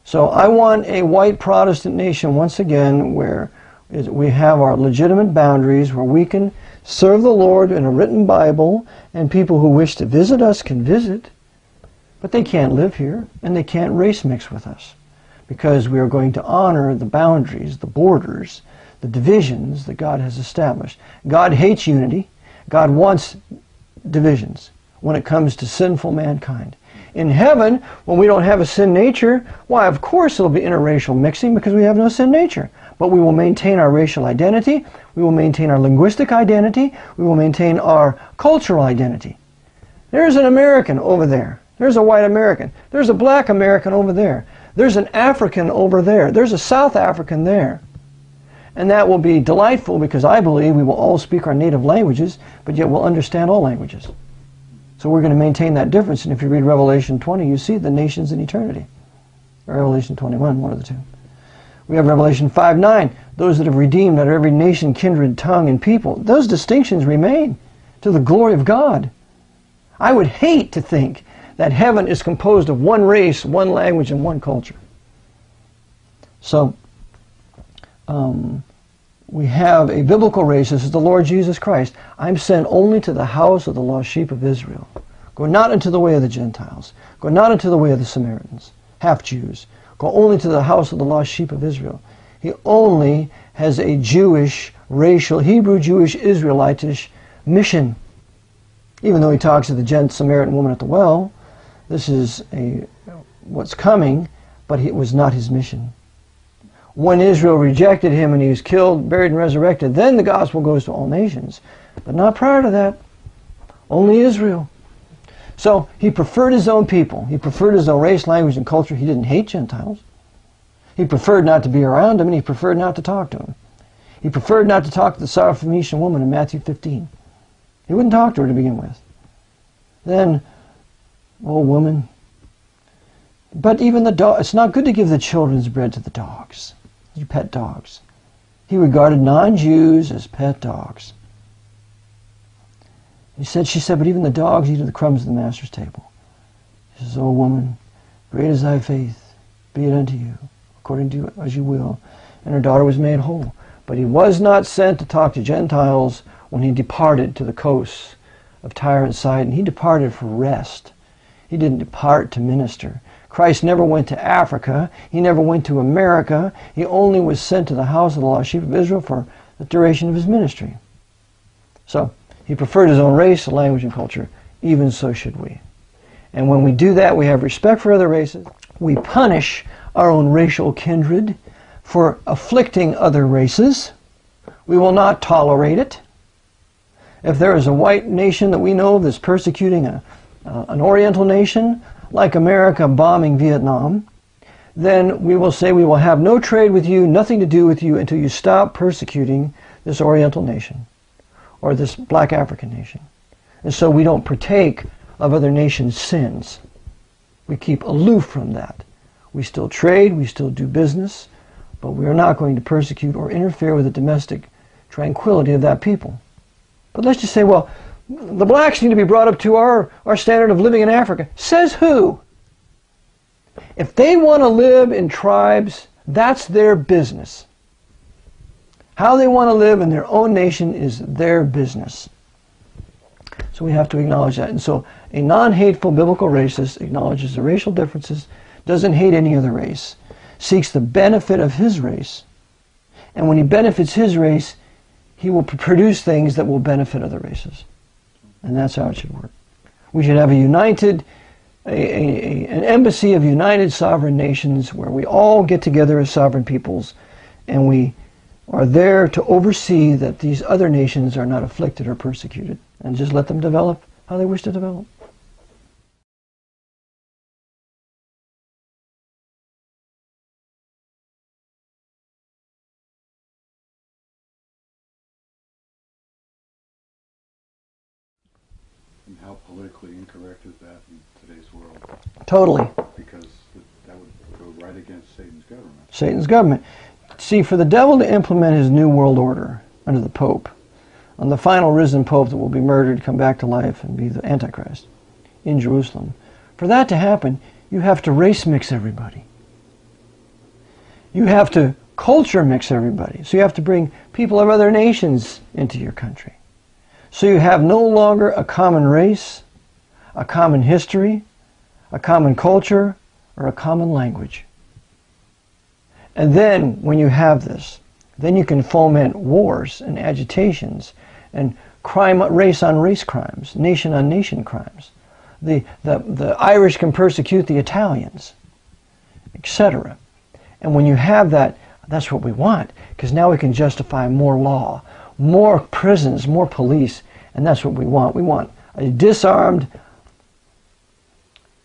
So I want a white Protestant nation once again where we have our legitimate boundaries, where we can serve the Lord in a written Bible, and people who wish to visit us can visit, but they can't live here, and they can't race mix with us, because we are going to honor the boundaries, the borders, the divisions that God has established. God hates unity. God wants divisions when it comes to sinful mankind. In heaven, when we don't have a sin nature, why, of course there'll be interracial mixing because we have no sin nature. But we will maintain our racial identity, we will maintain our linguistic identity, we will maintain our cultural identity. There's an American over there. There's a white American. There's a black American over there. There's an African over there. There's a South African there. And that will be delightful because I believe we will all speak our native languages, but yet we'll understand all languages. So we're going to maintain that difference. And if you read Revelation 20, you see the nations in eternity. Or Revelation 21, one of the two. We have Revelation 5:9, those that have redeemed out of every nation, kindred, tongue, and people. Those distinctions remain to the glory of God. I would hate to think that heaven is composed of one race, one language, and one culture. So, we have a biblical race. This is the Lord Jesus Christ. I'm sent only to the house of the lost sheep of Israel. Go not into the way of the Gentiles. Go not into the way of the Samaritans, half-Jews. Go only to the house of the lost sheep of Israel. He only has a Jewish, racial, Hebrew, Jewish, Israelitish mission. Even though he talks to the Samaritan woman at the well, this is what's coming, but it was not his mission. When Israel rejected him and he was killed, buried, and resurrected, then the gospel goes to all nations. But not prior to that. Only Israel. So he preferred his own people. He preferred his own race, language, and culture. He didn't hate Gentiles. He preferred not to be around them, and he preferred not to talk to them. He preferred not to talk to the Syrophoenician woman in Matthew 15. He wouldn't talk to her to begin with. Then, oh woman, but even the dog, it's not good to give the children's bread to the dogs, you pet dogs. He regarded non-Jews as pet dogs. She said, but even the dogs eat of the crumbs of the master's table. He says, oh woman, great is thy faith, be it unto you, according to as you will. And her daughter was made whole. But he was not sent to talk to Gentiles when he departed to the coasts of Tyre and Sidon. He departed for rest. He didn't depart to minister. Christ never went to Africa. He never went to America. He only was sent to the house of the lost sheep of Israel for the duration of his ministry. So, he preferred his own race, language, and culture. Even so should we. And when we do that, we have respect for other races. We punish our own racial kindred for afflicting other races. We will not tolerate it. If there is a white nation that we know of that's persecuting an Oriental nation, like America bombing Vietnam, then we will say we will have no trade with you, nothing to do with you until you stop persecuting this Oriental nation or this black African nation. And so we don't partake of other nations' sins. We keep aloof from that. We still trade, we still do business, but we are not going to persecute or interfere with the domestic tranquility of that people. But let's just say, well, the blacks need to be brought up to our standard of living in Africa. Says who? If they want to live in tribes, that's their business. How they want to live in their own nation is their business. So we have to acknowledge that. And so a non-hateful biblical racist acknowledges the racial differences, doesn't hate any other race, seeks the benefit of his race, and when he benefits his race, he will produce things that will benefit other races. And that's how it should work. We should have a united, an embassy of united sovereign nations where we all get together as sovereign peoples, and we are there to oversee that these other nations are not afflicted or persecuted, and just let them develop how they wish to develop. And how politically incorrect is that in today's world? Totally. Because that would go right against Satan's government. Satan's government. See, for the devil to implement his new world order under the Pope, on the final risen Pope that will be murdered, come back to life, and be the Antichrist in Jerusalem, for that to happen, you have to race mix everybody. You have to culture mix everybody. So you have to bring people of other nations into your country. So you have no longer a common race, a common history, a common culture, or a common language. And then, when you have this, then you can foment wars and agitations and crime, race on race crimes, nation on nation crimes. The Irish can persecute the Italians, etc. And when you have that, that's what we want, because now we can justify more law, more prisons, more police, and that's what we want. We want a disarmed,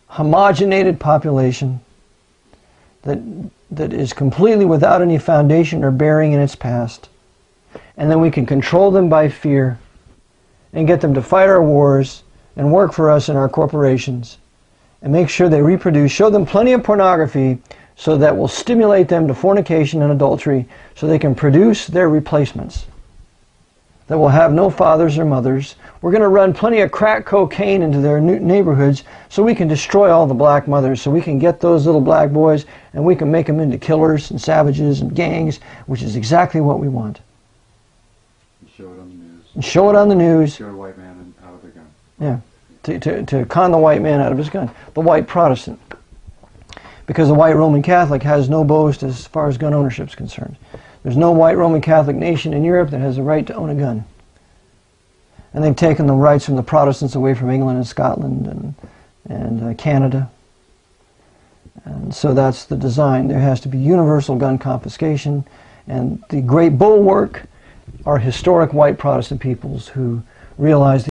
homogenated population that is completely without any foundation or bearing in its past. And then we can control them by fear and get them to fight our wars and work for us in our corporations and make sure they reproduce, show them plenty of pornography so that will stimulate them to fornication and adultery so they can produce their replacements that will have no fathers or mothers. We're going to run plenty of crack cocaine into their neighborhoods so we can destroy all the black mothers, so we can get those little black boys and we can make them into killers and savages and gangs, which is exactly what we want. And show it on the news. And show it on the news. Scare a white man out of their gun. Yeah, to con the white man out of his gun. The white Protestant. Because the white Roman Catholic has no boast as far as gun ownership is concerned. There's no white Roman Catholic nation in Europe that has the right to own a gun. And they've taken the rights from the Protestants away from England and Scotland and Canada. And so that's the design. There has to be universal gun confiscation. And the great bulwark are historic white Protestant peoples who realize